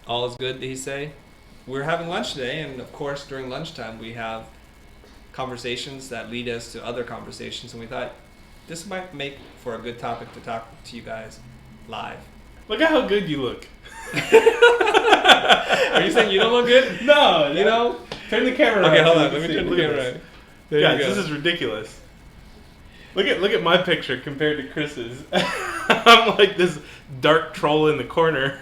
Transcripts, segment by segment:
All is good, did he say? We're having lunch today, and of course, during lunchtime, we have conversations that lead us to other conversations, and we thought this might make for a good topic to talk to you guys live. Look at how good you look. Are you saying you don't look good? No. You know? Turn the camera Okay, around. hold so on. you Let can me see. turn the Look at camera this. around. There Guys, you go. this is ridiculous. Look at my picture compared to Chris's. I'm like this dark troll in the corner.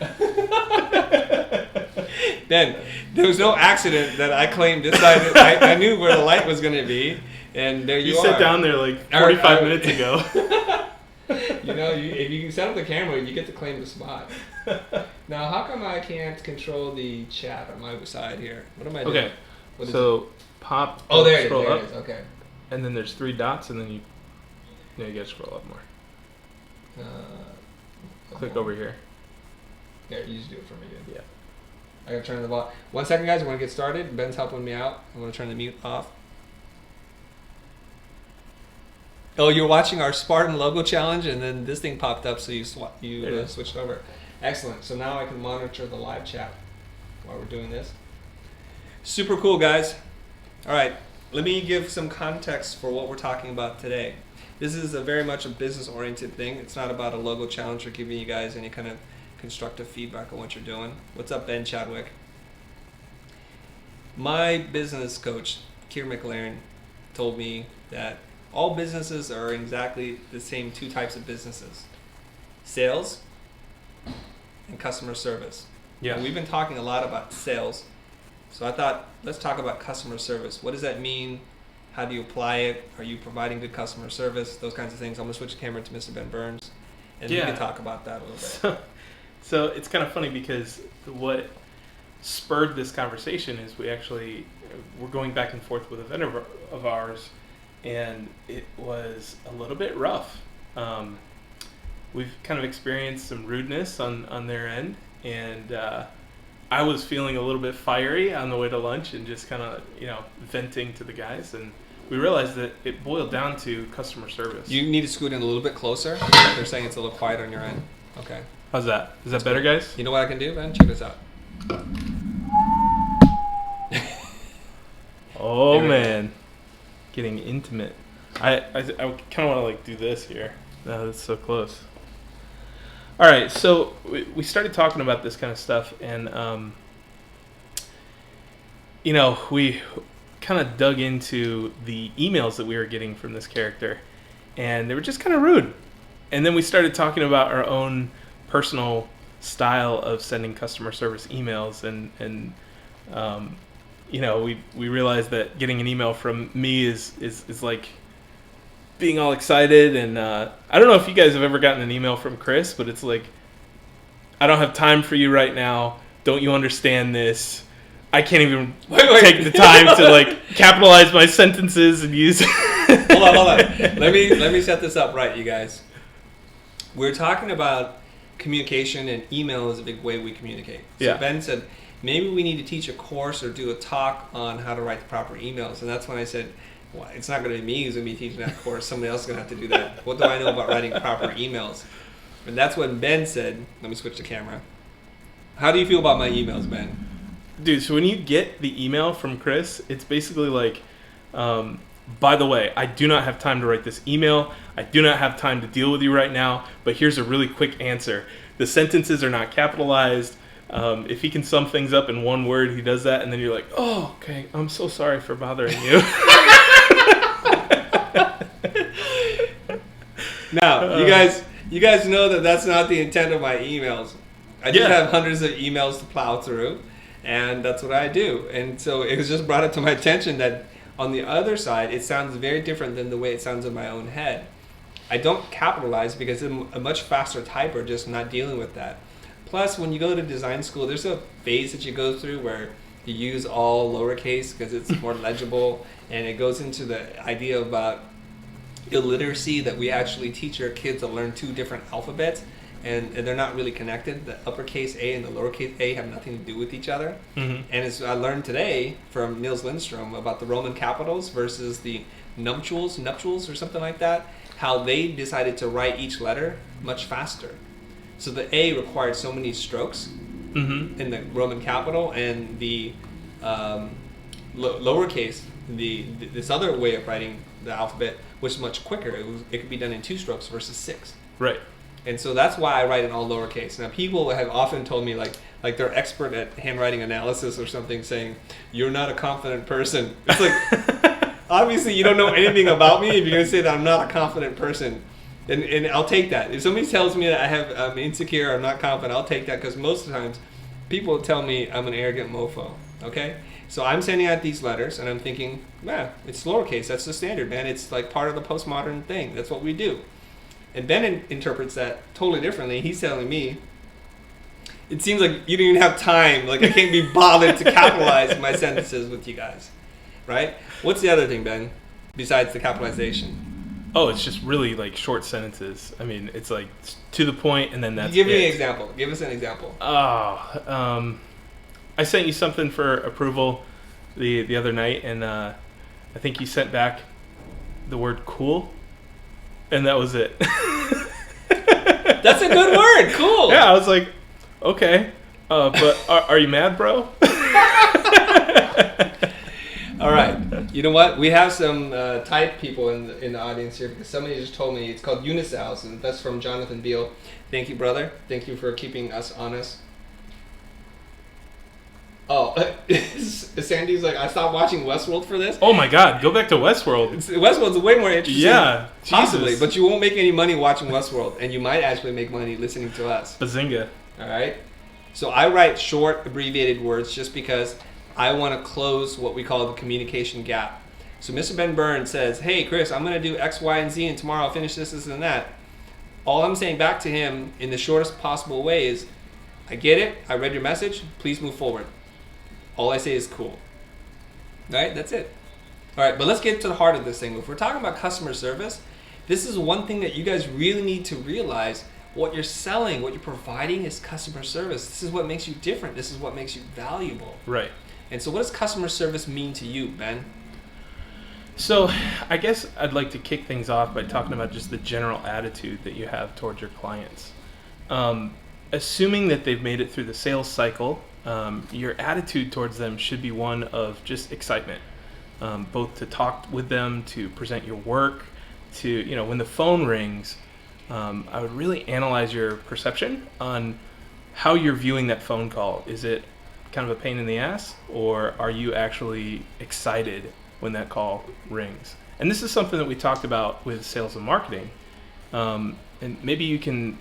Ben, there was no accident that I claimed this side. I knew where the light was going to be, and there you are. You sat down there like 45 minutes ago. You know, if you can set up the camera, you get to claim the spot. Now, how come I can't control the chat on my side here? What am I doing? Okay, so pop. Oh, there it is. Scroll There up, it is. Okay. and then there's 3 dots, and then you gotta scroll up more. Click over here. There, you just do it for me, dude. Yeah. I gotta turn the volume. 1 second, guys. I want to get started. Ben's helping me out. I'm gonna turn the mute off. Oh, you're watching our Spartan logo challenge, and then this thing popped up, so you switched over. Excellent. So now I can monitor the live chat while we're doing this. Super cool, guys. All right, let me give some context for what we're talking about today. This is very much a business-oriented thing. It's not about a logo challenge or giving you guys any kind of constructive feedback on what you're doing. What's up, Ben Chadwick? My business coach, Keir McLaren, told me that all businesses are exactly the same 2 types of businesses: sales and customer service. Yeah. And we've been talking a lot about sales, so I thought, let's talk about customer service. What does that mean? How do you apply it? Are you providing good customer service? Those kinds of things. I'm going to switch the camera to Mr. Ben Burns, and we can talk about that a little bit. So it's kind of funny because what spurred this conversation is we're going back and forth with a vendor of ours, and it was a little bit rough. We've kind of experienced some rudeness on their end, and I was feeling a little bit fiery on the way to lunch and just kind of, venting to the guys, and we realized that it boiled down to customer service. You need to scoot in a little bit closer. They're saying it's a little quiet on your end. Okay. How's that? Is that better, guys? You know what I can do, man? Check this out. Oh, man. Getting intimate. I kind of want to like do this here. No, that's so close. All right, so we started talking about this kind of stuff, and we kind of dug into the emails that we were getting from this character, and they were just kind of rude. And then we started talking about our own personal style of sending customer service emails, and we realized that getting an email from me is like being all excited, and I don't know if you guys have ever gotten an email from Chris, but it's like, I don't have time for you right now. Don't you understand this? I can't even take the time to like capitalize my sentences and use. Hold on. Let me set this up right, you guys. We're talking about communication, and email is a big way we communicate. So Yeah. Ben said, maybe we need to teach a course or do a talk on how to write the proper emails. And that's when I said, well, it's not going to be me who's going to be teaching that course. Somebody else is going to have to do that. What do I know about writing proper emails? And that's when Ben said, let me switch the camera. How do you feel about my emails, Ben? Dude, so when you get the email from Chris, it's basically like, by the way, I do not have time to write this email. I do not have time to deal with you right now, but here's a really quick answer. The sentences are not capitalized. If he can sum things up in one word, he does that, and then you're like, oh, okay, I'm so sorry for bothering you. Now, you guys know that that's not the intent of my emails. I just have hundreds of emails to plow through, and that's what I do. And so it was just brought up to my attention that on the other side, it sounds very different than the way it sounds in my own head. I don't capitalize because I'm a much faster typer, just not dealing with that. Plus, when you go to design school, there's a phase that you go through where you use all lowercase because it's more legible, and it goes into the idea about illiteracy, that we actually teach our kids to learn 2 different alphabets, and they're not really connected. The uppercase A and the lowercase a have nothing to do with each other. Mm-hmm. And as I learned today from Niels Lindstrom about the Roman capitals versus the nuptials or something like that, how they decided to write each letter much faster. So the A required so many strokes, in the Roman capital, and the lowercase, this other way of writing the alphabet was much quicker. It could be done in 2 strokes versus 6. Right. And so that's why I write in all lowercase. Now, people have often told me, like they're expert at handwriting analysis or something, saying, you're not a confident person. It's like, obviously you don't know anything about me if you're going to say that I'm not a confident person. And I'll take that. If somebody tells me that I'm insecure, I'm not confident, I'll take that, because most of the times people tell me I'm an arrogant mofo, okay? So I'm sending out these letters, and I'm thinking, it's lowercase. That's the standard, man. It's like part of the postmodern thing. That's what we do. And Ben interprets that totally differently. He's telling me, it seems like you don't even have time. Like, I can't be bothered to capitalize my sentences with you guys, right? What's the other thing, Ben, besides the capitalization? Oh, it's just really like short sentences. I mean, it's like to the point, and then that's Give me an example. Give us an example. Oh, I sent you something for approval the other night, and I think you sent back the word cool, and that was it. That's a good word, cool. Yeah, I was like, okay, but are you mad, bro? All right. You know what? We have some type people in the audience here, because somebody just told me it's called Unicels, and that's from Jonathan Beal. Thank you, brother. Thank you for keeping us honest. Oh, Sandy's like, I stopped watching Westworld for this. Oh my God, go back to Westworld. Westworld's way more interesting. Yeah, possibly, Jesus. but you won't make any money watching Westworld, and you might actually make money listening to us. Bazinga. All right. So I write short, abbreviated words just because I want to close what we call the communication gap. So Mr. Ben Burns says, hey, Chris, I'm going to do X, Y, and Z, and tomorrow I'll finish this, and that. All I'm saying back to him in the shortest possible way is, I get it. I read your message. Please move forward. All I say is cool. All right, that's it. All right, but let's get to the heart of this thing. If we're talking about customer service, this is one thing that you guys really need to realize. What you're selling, what you're providing is customer service. This is what makes you different. This is what makes you valuable. Right. And so what does customer service mean to you, Ben? So I guess I'd like to kick things off by talking about just the general attitude that you have towards your clients. Assuming that they've made it through the sales cycle, your attitude towards them should be one of just excitement, both to talk with them, to present your work, to, when the phone rings, I would really analyze your perception on how you're viewing that phone call. Is it kind of a pain in the ass, or are you actually excited when that call rings? And this is something that we talked about with sales and marketing. And maybe you can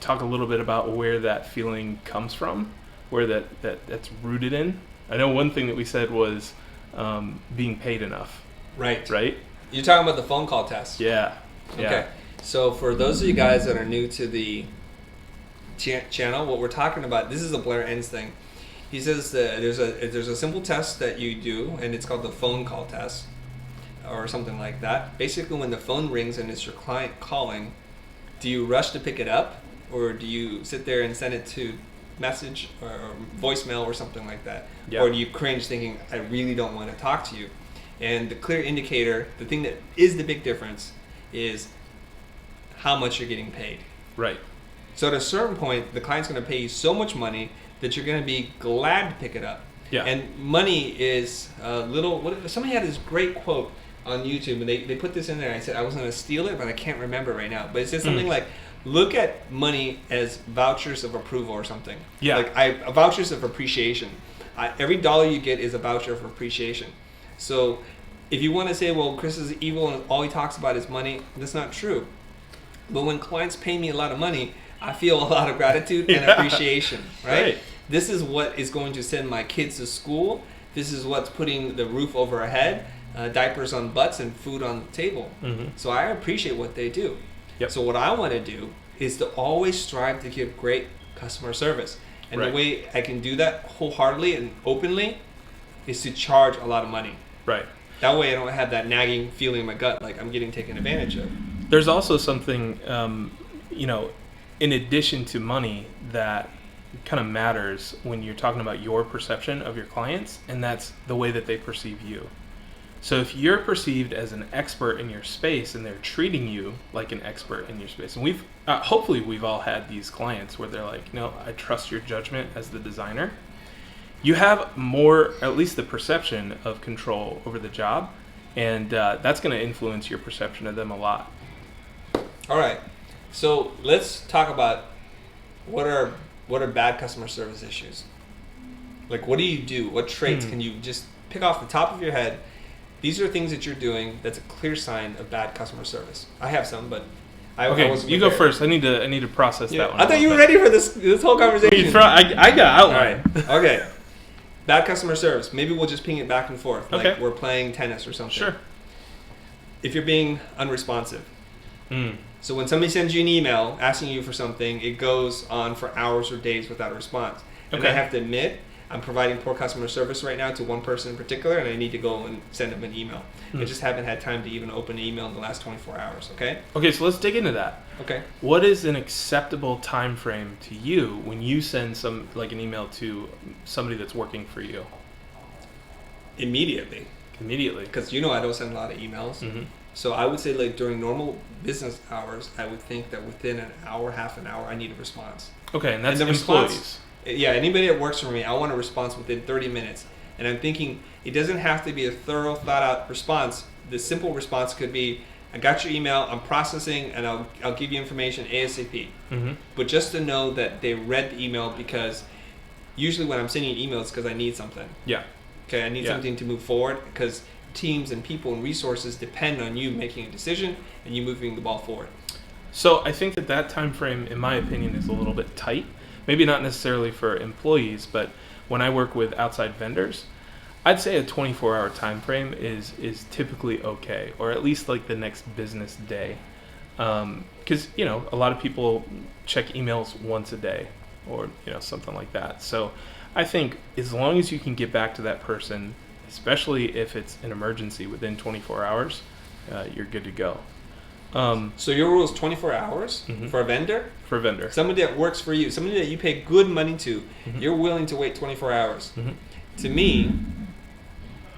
talk a little bit about where that feeling comes from, where that's rooted in. I know one thing that we said was being paid enough. Right. Right? You're talking about the phone call test. Yeah. Okay. So for those of you guys that are new to the channel, what we're talking about, this is a Blair Enns thing. He says that there's a simple test that you do, and it's called the phone call test, or something like that. Basically, when the phone rings and it's your client calling, do you rush to pick it up, or do you sit there and send it to message or voicemail or something like that? Yeah. Or do you cringe thinking, I really don't want to talk to you? And the clear indicator, the thing that is the big difference, is how much you're getting paid. Right. So at a certain point, the client's going to pay you so much money that you're going to be glad to pick it up. Yeah. And money is a little. Somebody had this great quote on YouTube, and they put this in there. I said I was going to steal it, but I can't remember right now. But it says something like, look at money as vouchers of approval or something. Yeah. Like vouchers of appreciation. Every dollar you get is a voucher for appreciation. So if you want to say, well, Chris is evil and all he talks about is money, that's not true. But when clients pay me a lot of money, I feel a lot of gratitude and appreciation, right? This is what is going to send my kids to school. This is what's putting the roof over our head, diapers on butts, and food on the table. Mm-hmm. So I appreciate what they do. Yep. So what I want to do is to always strive to give great customer service. And the way I can do that wholeheartedly and openly is to charge a lot of money. Right. That way I don't have that nagging feeling in my gut like I'm getting taken advantage of. There's also something, in addition to money, that kind of matters when you're talking about your perception of your clients, and that's the way that they perceive you. So if you're perceived as an expert in your space and they're treating you like an expert in your space, and we've hopefully we've all had these clients where they're like, no, I trust your judgment as the designer. You have more, at least the perception of control over the job, and that's going to influence your perception of them a lot. All right, so let's talk about what are bad customer service issues. Like, what do you do? What traits can you just pick off the top of your head? These are things that you're doing that's a clear sign of bad customer service. I have some, but I wasn't you prepared. go first. I need to process that one. I thought you were ready for this whole conversation. I got outline. All right. Okay. Bad customer service. Maybe we'll just ping it back and forth. Okay. Like we're playing tennis or something. Sure. If you're being unresponsive. So when somebody sends you an email asking you for something, it goes on for hours or days without a response. And I have to admit, I'm providing poor customer service right now to one person in particular, and I need to go and send them an email. I just haven't had time to even open an email in the last 24 hours, okay? Okay, so let's dig into that. Okay. What is an acceptable time frame to you when you send an email to somebody that's working for you? Immediately. Because I don't send a lot of emails. So I would say like during normal business hours, I would think that within an hour, half an hour, I need a response. Okay, and that's the employees. Response, yeah, anybody that works for me, I want a response within 30 minutes. And I'm thinking it doesn't have to be a thorough, thought-out response. The simple response could be, I got your email, I'm processing, and I'll give you information ASAP. But just to know that they read the email, because usually when I'm sending emails, because I need something. Yeah. Okay, I need something to move forward, because teams and people and resources depend on you making a decision and you moving the ball forward. So I think that time frame, in my opinion, is a little bit tight. Maybe not necessarily for employees, but when I work with outside vendors, I'd say a 24-hour time frame is typically okay, or at least like the next business day. Because, a lot of people check emails once a day or, something like that. So I think as long as you can get back to that person, especially if it's an emergency within 24 hours, you're good to go. So your rule is 24 hours for a vendor? For a vendor. Somebody that works for you, somebody that you pay good money to, you're willing to wait 24 hours. To me,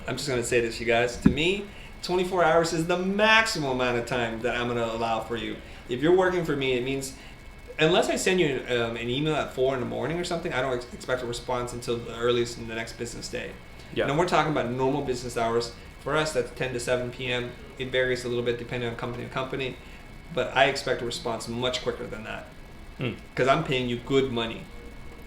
I'm just going to say this, you guys. To me, 24 hours is the maximum amount of time that I'm going to allow for you. If you're working for me, it means, unless I send you an email at 4 in the morning or something, I don't expect a response until the earliest in the next business day. Yeah. And we're talking about normal business hours. For us, that's 10 to 7 p.m. It varies a little bit depending on company to company, but I expect a response much quicker than that because I'm paying you good money,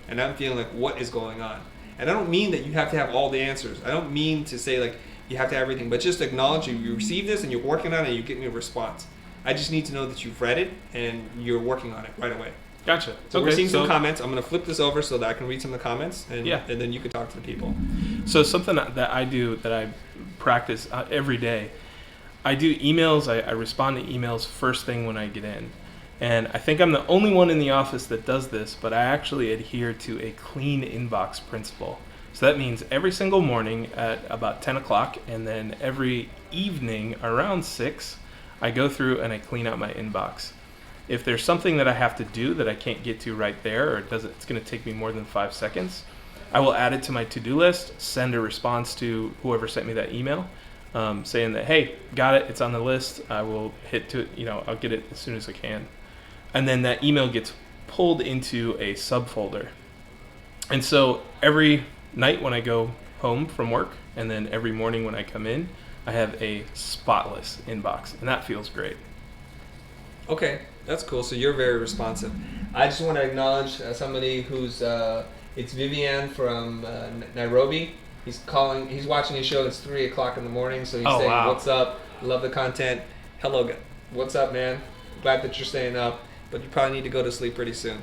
and I'm feeling like, what is going on? And I don't mean that you have to have all the answers. I don't mean to say like you have to have everything, but just acknowledge you received this and you're working on it and you get me a response. I just need to know that you've read it and you're working on it right away. Gotcha. So we're seeing some comments. I'm going to flip this over so that I can read some of the comments, and then you can talk to the people. So something that I do, that I practice every day, I do emails. I respond to emails first thing when I get in. And I think I'm the only one in the office that does this, but I actually adhere to a clean inbox principle. So that means every single morning at about 10 o'clock, and then every evening around 6, I go through and I clean out my inbox. If there's something that I have to do that I can't get to right there, or it's going to take me more than 5 seconds, I will add it to my to-do list, send a response to whoever sent me that email, saying that, hey, got it, it's on the list, I will hit to, I'll get it as soon as I can. And then that email gets pulled into a subfolder. And so every night when I go home from work, and then every morning when I come in, I have a spotless inbox, and that feels great. Okay, that's cool. So you're very responsive. I just want to acknowledge somebody who's, it's Vivian from Nairobi. He's watching his show. It's 3 o'clock in the morning, so he's saying, wow. What's up? Love the content. Hello, what's up, man? Glad that you're staying up, but you probably need to go to sleep pretty soon.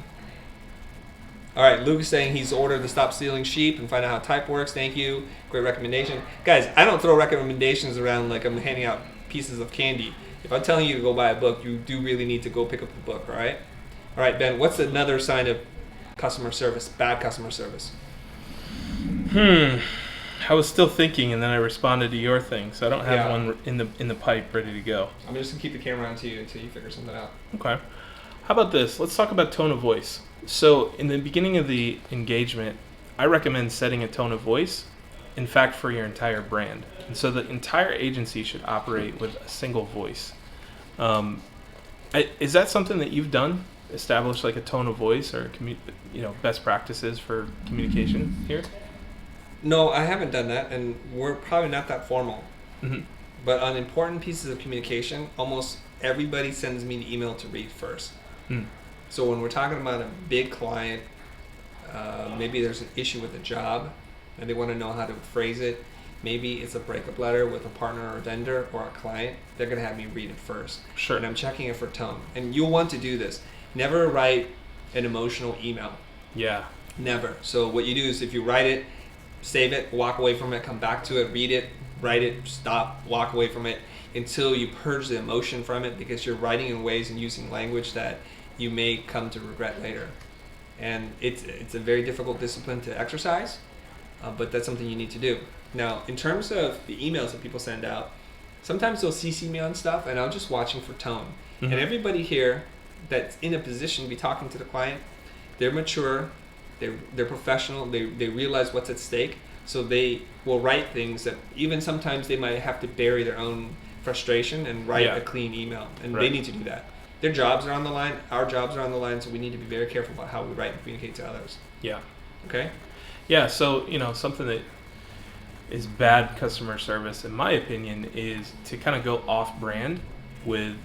All right, Luke is saying he's ordered to stop stealing sheep and find out how type works. Thank you. Great recommendation. Guys, I don't throw recommendations around like I'm handing out pieces of candy. If I'm telling you to go buy a book, you do really need to go pick up the book, all right? All right, Ben, what's another sign of customer service, bad customer service? I was still thinking, and then I responded to your thing, so I don't have one in the pipe ready to go. I'm just going to keep the camera on to you until you figure something out. Okay. How about this? Let's talk about tone of voice. So in the beginning of the engagement, I recommend setting a tone of voice, in fact, for your entire brand. And so the entire agency should operate with a single voice. Is that something that you've done? Establish like a tone of voice or best practices for communication here? No, I haven't done that, and we're probably not that formal. Mm-hmm. But on important pieces of communication, almost everybody sends me the email to read first. Mm. So when we're talking about a big client, maybe there's an issue with a job, and they want to know how to phrase it. Maybe it's a breakup letter with a partner or a vendor or a client. They're going to have me read it first. Sure. And I'm checking it for tone. And you'll want to do this. Never write an emotional email. Yeah. Never. So what you do is if you write it, save it, walk away from it, come back to it, read it, write it, stop, walk away from it until you purge the emotion from it, because you're writing in ways and using language that you may come to regret later. And it's a very difficult discipline to exercise, but that's something you need to do. Now, in terms of the emails that people send out, sometimes they'll CC me on stuff, and I'm just watching for tone. Mm-hmm. And everybody here that's in a position to be talking to the client, they're mature, they're professional, they realize what's at stake, so they will write things that even sometimes they might have to bury their own frustration and write a clean email, and they need to do that. Their jobs are on the line, our jobs are on the line, so we need to be very careful about how we write and communicate to others. Yeah. Okay? Yeah, so, something that is bad customer service, in my opinion, is to kind of go off-brand with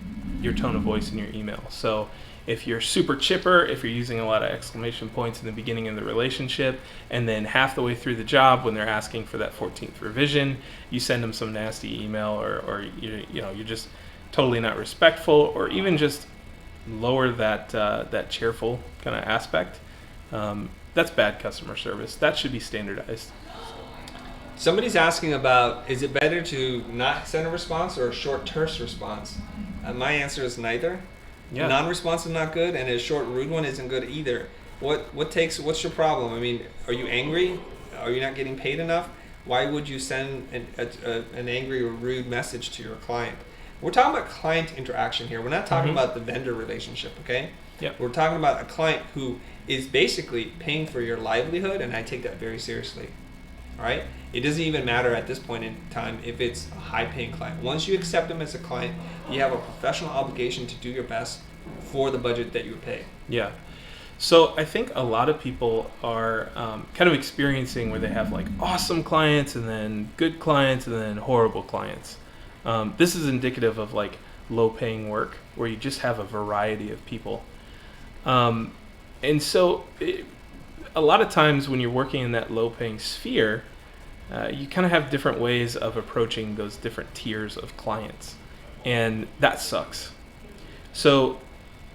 your tone of voice in your email. So if you're super chipper, if you're using a lot of exclamation points in the beginning of the relationship, and then half the way through the job when they're asking for that 14th revision, you send them some nasty email, or you're just totally not respectful, or even just lower that cheerful kind of aspect. That's bad customer service. That should be standardized. Somebody's asking about, is it better to not send a response or a short, terse response? My answer is neither. Yeah. Non-responsive not good, and a short, rude one isn't good either. What's your problem? I mean, are you angry? Are you not getting paid enough? Why would you send an angry or rude message to your client? We're talking about client interaction here. We're not talking about the vendor relationship, okay? Yeah. We're talking about a client who is basically paying for your livelihood, and I take that very seriously. All right? It doesn't even matter at this point in time if it's a high-paying client. Once you accept them as a client, you have a professional obligation to do your best for the budget that you pay. Yeah. So I think a lot of people are kind of experiencing where they have like awesome clients and then good clients and then horrible clients. This is indicative of like low-paying work where you just have a variety of people. And so a lot of times when you're working in that low-paying sphere, you kind of have different ways of approaching those different tiers of clients. And that sucks. So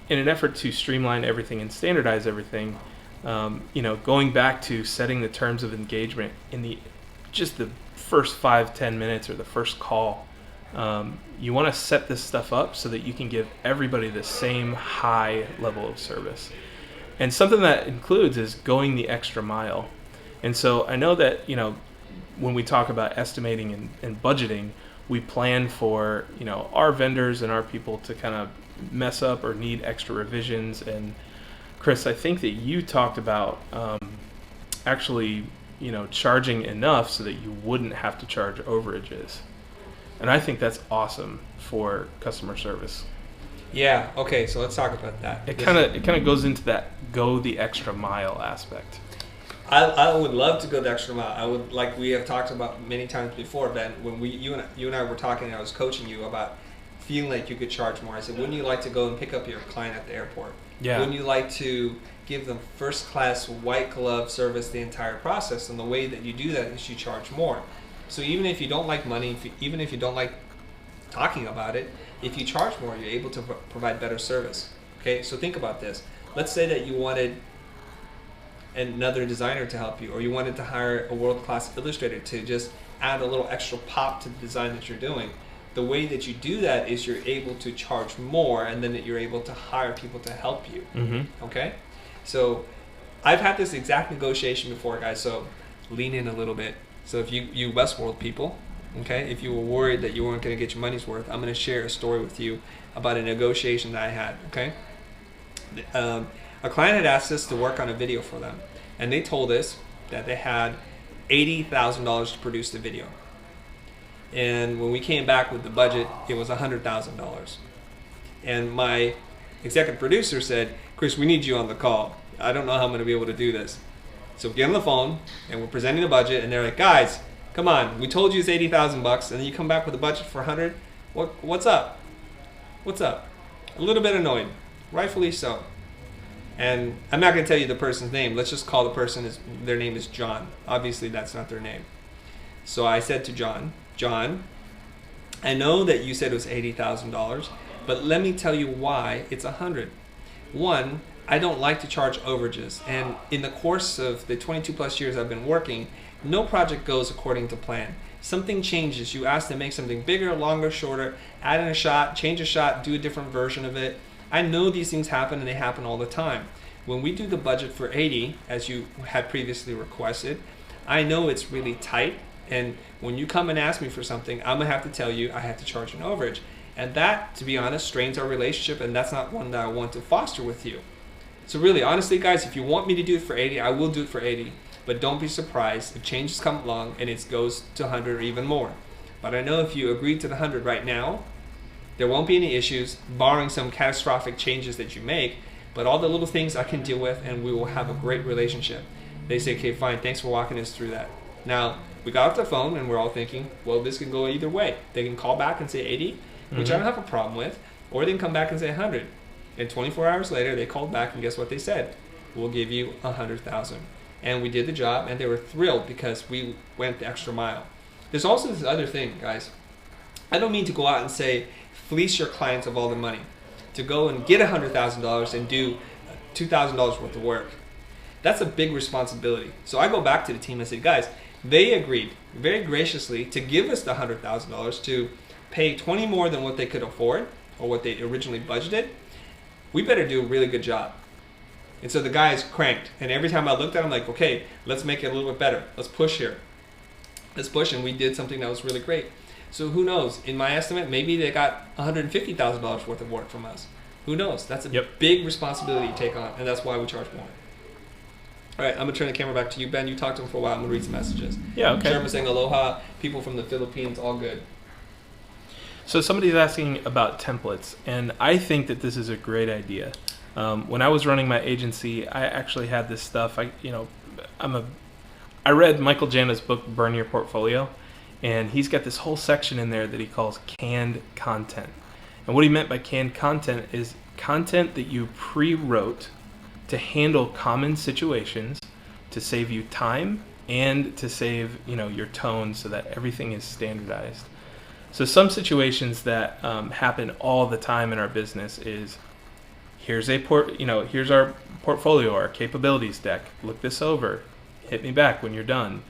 in an effort to streamline everything and standardize everything, going back to setting the terms of engagement in the first 5-10 minutes or the first call, you want to set this stuff up so that you can give everybody the same high level of service. And something that includes is going the extra mile. And so I know that, when we talk about estimating and budgeting, we plan for, our vendors and our people to kind of mess up or need extra revisions. And Chris, I think that you talked about actually, charging enough so that you wouldn't have to charge overages. And I think that's awesome for customer service. Yeah. Okay. So let's talk about that. It kind of goes into that go the extra mile aspect. I would love to go the extra mile. I would, like we have talked about many times before, Ben. When you and I were talking, and I was coaching you about feeling like you could charge more. I said, wouldn't you like to go and pick up your client at the airport? Yeah. Wouldn't you like to give them first class white glove service the entire process? And the way that you do that is you charge more. So even if you don't like money, even if you don't like talking about it, if you charge more, you're able to provide better service. Okay, so think about this. Let's say that you wanted another designer to help you, or you wanted to hire a world-class illustrator to just add a little extra pop to the design that you're doing. The way that you do that is you're able to charge more, and then you're able to hire people to help you. Mm-hmm. Okay? So I've had this exact negotiation before, guys, so lean in a little bit. So if you Westworld people, okay, if you were worried that you weren't going to get your money's worth, I'm going to share a story with you about a negotiation that I had, okay? A client had asked us to work on a video for them, and they told us that they had $80,000 to produce the video. And when we came back with the budget, it was $100,000. And my executive producer said, Chris, we need you on the call. I don't know how I'm going to be able to do this. So we get on the phone and we're presenting the budget, and they're like, guys, come on, we told you it's $80,000 and then you come back with a budget for 100. What's up? What's up? A little bit annoyed, rightfully so. And I'm not going to tell you the person's name. Let's just call the person, their name is John. Obviously that's not their name. So I said to John, I know that you said it was $80,000, but let me tell you why it's 100. One, I don't like to charge overages, and in the course of the 22 plus years I've been working, no project goes according to plan. Something changes. You ask to make something bigger, longer, shorter, add in a shot, change a shot, do a different version of it. I know these things happen, and they happen all the time. When we do the budget for 80, as you had previously requested, I know it's really tight, and when you come and ask me for something, I'm gonna have to tell you I have to charge an overage. And that, to be honest, strains our relationship, and that's not one that I want to foster with you. So really, honestly, guys, if you want me to do it for 80, I will do it for 80. But don't be surprised if changes come along and it goes to 100 or even more. But I know if you agree to the 100 right now, there won't be any issues, barring some catastrophic changes that you make. But all the little things I can deal with, and we will have a great relationship. They say, okay, fine, thanks for walking us through that. Now, we got off the phone and we're all thinking, well, this can go either way. They can call back and say 80, which I don't have a problem with, or they can come back and say 100. And 24 hours later, they called back, and guess what they said? We'll give you 100,000. And we did the job, and they were thrilled because we went the extra mile. There's also this other thing, guys. I don't mean to go out and say, fleece your clients of all the money. To go and get $100,000 and do $2,000 worth of work. That's a big responsibility. So I go back to the team and say, guys, they agreed very graciously to give us the $100,000 to pay 20 more than what they could afford or what they originally budgeted. We better do a really good job. And so the guys cranked. And every time I looked at them, like, okay, let's make it a little bit better. Let's push here. Let's push. And we did something that was really great. So who knows? In my estimate, maybe they got $150,000 worth of work from us. Who knows? That's a big responsibility to take on. And that's why we charge more. All right, I'm going to turn the camera back to you, Ben. You talked to him for a while. I'm going to read some messages. Yeah, okay. Sherman saying aloha. People from the Philippines, all good. So somebody's asking about templates, and I think that this is a great idea. When I was running my agency, I actually had this stuff. I read Michael Janda's book, Burn Your Portfolio, and he's got this whole section in there that he calls canned content. And what he meant by canned content is content that you pre-wrote to handle common situations, to save you time, and to save your tone so that everything is standardized. So some situations that happen all the time in our business is, here's our portfolio, our capabilities deck. Look this over. Hit me back when you're done.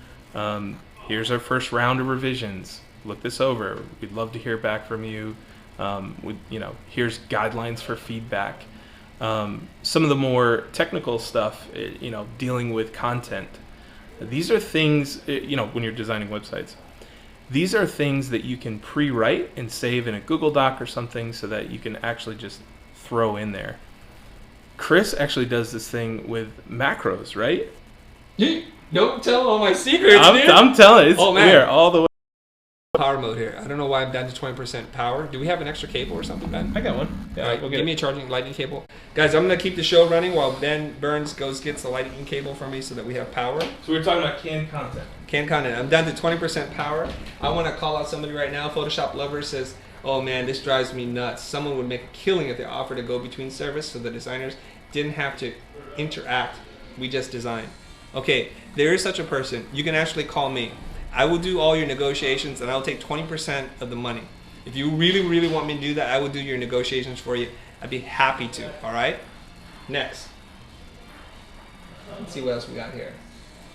Here's our first round of revisions. Look this over. We'd love to hear back from you. Here's guidelines for feedback. Some of the more technical stuff, dealing with content. These are things, when you're designing websites. These are things that you can pre-write and save in a Google Doc or something so that you can actually just throw in there. Chris actually does this thing with macros, right? Don't tell all my secrets, dude. I'm telling you, man. all the way. Power mode here. I don't know why I'm down to 20% power. Do we have an extra cable or something, Ben? I got one. Yeah, all right, give me a charging lightning cable. Guys, I'm going to keep the show running while Ben Burns gets the lightning cable from me so that we have power. So we were talking about canned content. Canned content. I'm down to 20% power. I want to call out somebody right now. Photoshop Lover says, oh man, this drives me nuts. Someone would make a killing if they offered a go-between service so the designers didn't have to interact. We just design. Okay, there is such a person. You can actually call me. I will do all your negotiations and I'll take 20% of the money. If you really, really want me to do that, I will do your negotiations for you. I'd be happy to, all right? Next. Let's see what else we got here.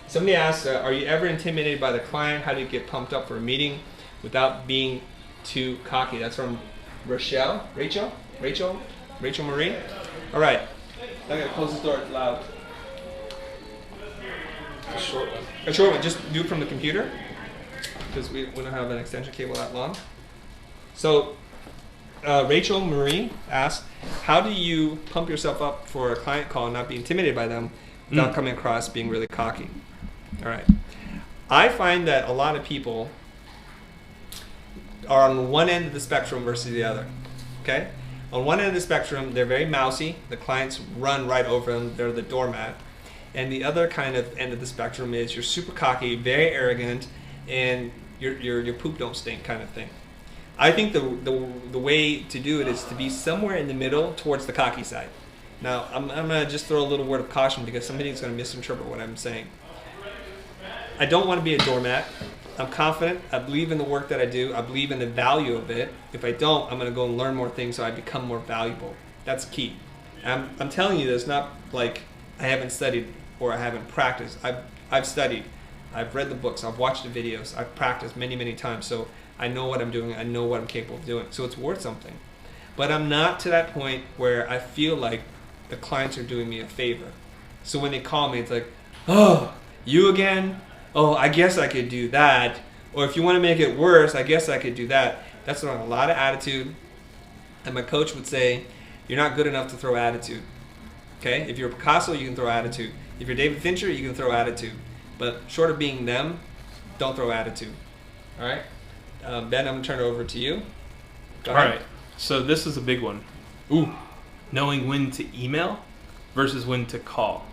Somebody asked, are you ever intimidated by the client? How do you get pumped up for a meeting without being too cocky? That's from Rachel Marie. All right. I gotta close this door, it's loud. A short one. Just do it from the computer because we don't have an extension cable that long. So Rachel Marie asked, how do you pump yourself up for a client call and not be intimidated by them without coming across being really cocky? All right. I find that a lot of people are on one end of the spectrum versus the other. Okay? On one end of the spectrum, they're very mousy. The clients run right over them. They're the doormat. And the other kind of end of the spectrum is you're super cocky, very arrogant, and your poop don't stink kind of thing. I think the way to do it is to be somewhere in the middle towards the cocky side. Now, I'm going to just throw a little word of caution because somebody's going to misinterpret what I'm saying. I don't want to be a doormat. I'm confident. I believe in the work that I do. I believe in the value of it. If I don't, I'm going to go and learn more things so I become more valuable. That's key. I'm telling you this not like I haven't studied or I haven't practiced. I've studied. I've read the books. I've watched the videos. I've practiced many, many times. So I know what I'm doing. I know what I'm capable of doing. So it's worth something. But I'm not to that point where I feel like the clients are doing me a favor. So when they call me, it's like, oh, you again? Oh, I guess I could do that. Or if you want to make it worse, I guess I could do that. That's throwing a lot of attitude. And my coach would say, you're not good enough to throw attitude. Okay? If you're Picasso, you can throw attitude. If you're David Fincher, you can throw attitude. But short of being them, don't throw attitude. All right? Ben, I'm going to turn it over to you. Go ahead. All right. So this is a big one. Knowing when to email versus when to call.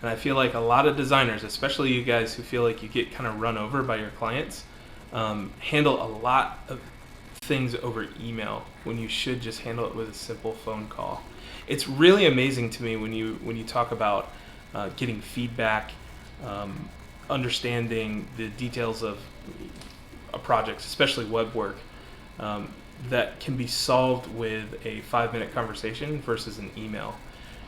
And I feel like a lot of designers, especially you guys who feel like you get kind of run over by your clients, handle a lot of things over email when you should just handle it with a simple phone call. It's really amazing to me when you talk about getting feedback, understanding the details of a project, especially web work, that can be solved with a 5-minute conversation versus an email.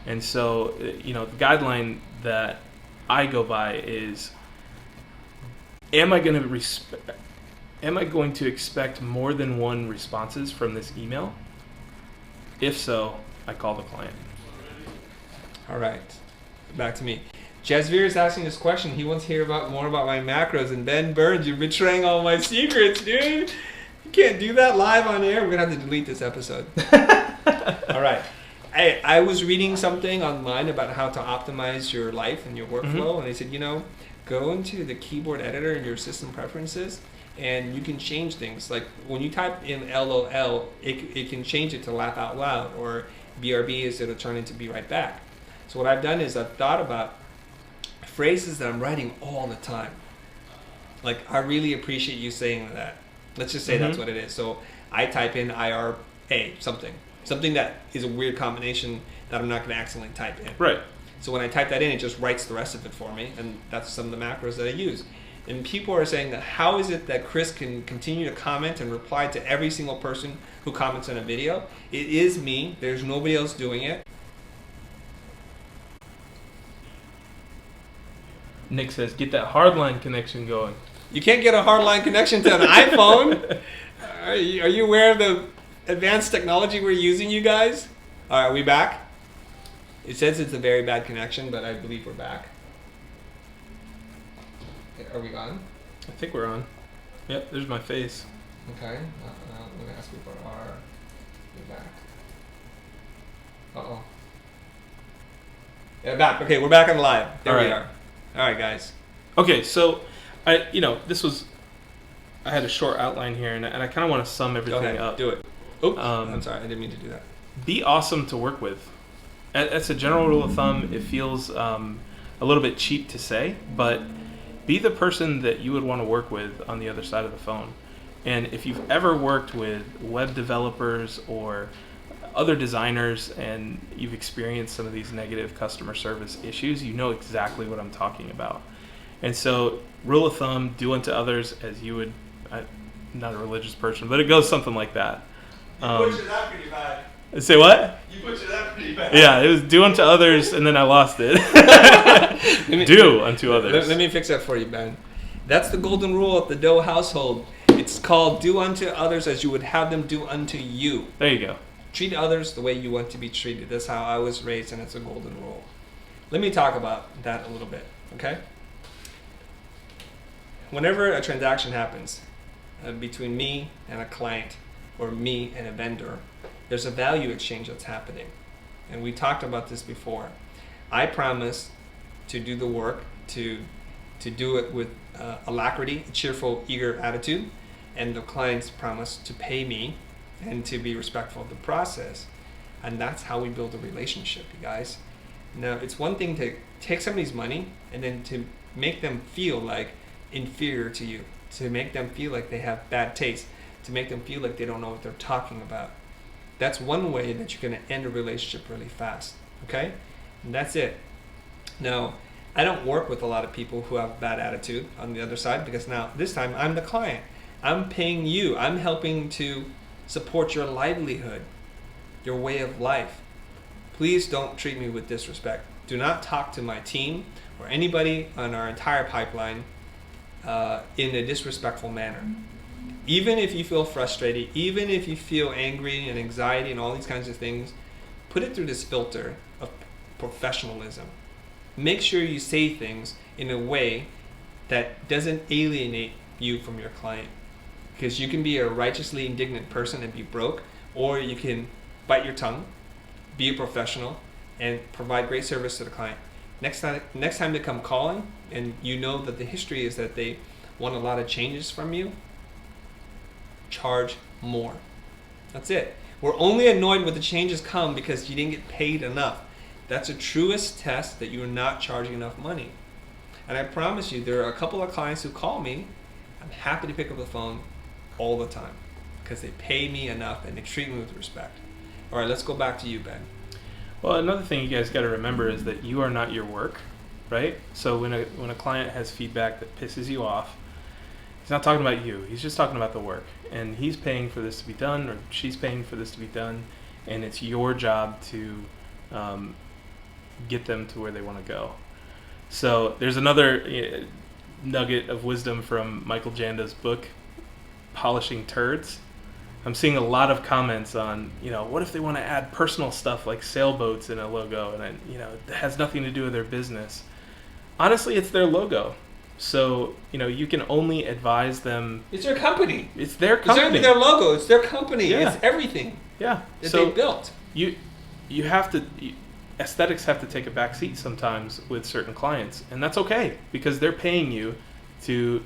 And so, the guideline that I go by is, am I going to expect more than one responses from this email? If so, I call the client. All right, back to me. Jasveer is asking this question. He wants to hear more about my macros. And Ben Burns, you're betraying all my secrets, dude. You can't do that live on air. We're going to have to delete this episode. All right. I was reading something online about how to optimize your life and your workflow. And they said, go into the keyboard editor in your system preferences and you can change things. Like when you type in LOL, it can change it to laugh out loud, or BRB is it'll turn into be right back. So what I've done is I've thought about phrases that I'm writing all the time. Like, I really appreciate you saying that. Let's just say that's what it is. So I type in IRA, something that is a weird combination that I'm not going to accidentally type in. Right. So when I type that in, it just writes the rest of it for me, and that's some of the macros that I use. And people are saying that how is it that Chris can continue to comment and reply to every single person who comments on a video? It is me. There's nobody else doing it. Nick says, get that hardline connection going. You can't get a hardline connection to an iPhone. Are you aware of the advanced technology we're using, you guys? All right, are we back? It says it's a very bad connection, but I believe we're back. Are we on? I think we're on. Yep, there's my face. Okay. I'm going to ask you for our... We're back. Uh-oh. Yeah, back. Okay, we're back on live. There we are. All right, guys. Okay, so I had a short outline here, and I kind of want to sum everything up. Do it. Oops. I'm sorry, I didn't mean to do that. Be awesome to work with. That's a general rule of thumb. It feels a little bit cheap to say, but be the person that you would want to work with on the other side of the phone. And if you've ever worked with web developers or other designers and you've experienced some of these negative customer service issues, you know exactly what I'm talking about. And so, rule of thumb, do unto others as you would. I'm not a religious person, but it goes something like that. You butchered that pretty bad. Say what? You butchered that pretty bad. Yeah, it was do unto others, and then I lost it. Do unto others. Let me fix that for you, Ben. That's the golden rule of the Doe household. It's called do unto others as you would have them do unto you. There you go. Treat others the way you want to be treated. That's how I was raised, and it's a golden rule. Let me talk about that a little bit, okay? Whenever a transaction happens between me and a client or me and a vendor, there's a value exchange that's happening. And we talked about this before. I promise to do the work, to do it with alacrity, a cheerful, eager attitude, and the clients promise to pay me and to be respectful of the process. And that's how we build a relationship, you guys. Now, it's one thing to take somebody's money and then to make them feel like inferior to you, to make them feel like they have bad taste, to make them feel like they don't know what they're talking about. That's one way that you're going to end a relationship really fast, okay? And that's it. Now, I don't work with a lot of people who have bad attitude on the other side, because now this time I'm the client. I'm paying you. I'm helping to support your livelihood, your way of life. Please don't treat me with disrespect. Do not talk to my team or anybody on our entire pipeline in a disrespectful manner. Even if you feel frustrated, even if you feel angry and anxiety and all these kinds of things, put it through this filter of professionalism. Make sure you say things in a way that doesn't alienate you from your client. Because you can be a righteously indignant person and be broke, or you can bite your tongue, be a professional, and provide great service to the client. Next time they come calling, and you know that the history is that they want a lot of changes from you, charge more. That's it. We're only annoyed when the changes come because you didn't get paid enough. That's a truest test that you're not charging enough money. And I promise you, there are a couple of clients who call me. I'm happy to pick up the phone all the time because they pay me enough and they treat me with respect. All right, let's go back to you, Ben. Well, another thing you guys got to remember is that you are not your work, right? So when a client has feedback that pisses you off, he's not talking about you. He's just talking about the work. And he's paying for this to be done, or she's paying for this to be done, and it's your job to get them to where they want to go. So there's another nugget of wisdom from Michael Janda's book, Polishing Turds. I'm seeing a lot of comments on, what if they want to add personal stuff like sailboats in a logo, and it has nothing to do with their business. Honestly, it's their logo. So, you can only advise them. It's their company. It's their company. It's not their logo. It's their company. Yeah. It's everything. Yeah. That so they built. You have to. Aesthetics have to take a back seat sometimes with certain clients, and that's okay because they're paying you to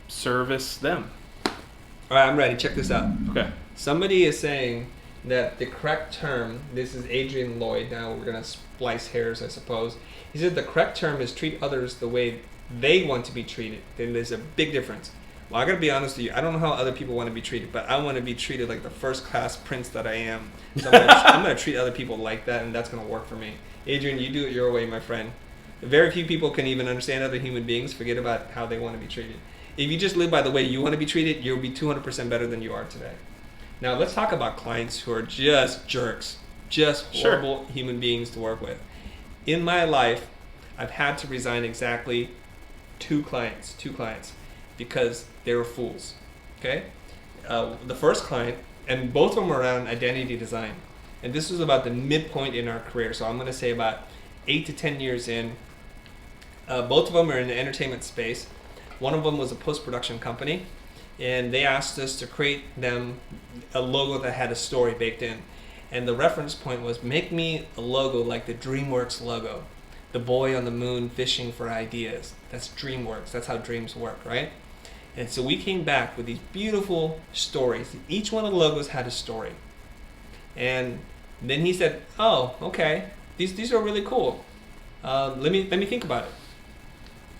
service them. All right, I'm ready. Check this out. Okay. Somebody is saying that the correct term, this is Adrian Lloyd, now we're going to splice hairs, I suppose. He said the correct term is treat others the way they want to be treated. Then there's a big difference. Well, I got to be honest with you. I don't know how other people want to be treated, but I want to be treated like the first-class prince that I am. So I'm going to treat other people like that, and that's going to work for me. Adrian, you do it your way, my friend. Very few people can even understand other human beings. Forget about how they want to be treated. If you just live by the way you want to be treated, you'll be 200% better than you are today. Now, let's talk about clients who are just jerks, just horrible human beings to work with. In my life, I've had to resign exactly two clients, because they were fools, okay? The first client, and both of them were around identity design. And this was about the midpoint in our career. So I'm going to say about 8 to 10 years in. Both of them are in the entertainment space. One of them was a post-production company, and they asked us to create them a logo that had a story baked in. And the reference point was, make me a logo like the DreamWorks logo. The boy on the moon fishing for ideas. That's DreamWorks. That's how dreams work, right? And so we came back with these beautiful stories. Each one of the logos had a story. And then he said, oh, okay, these are really cool. Let me think about it.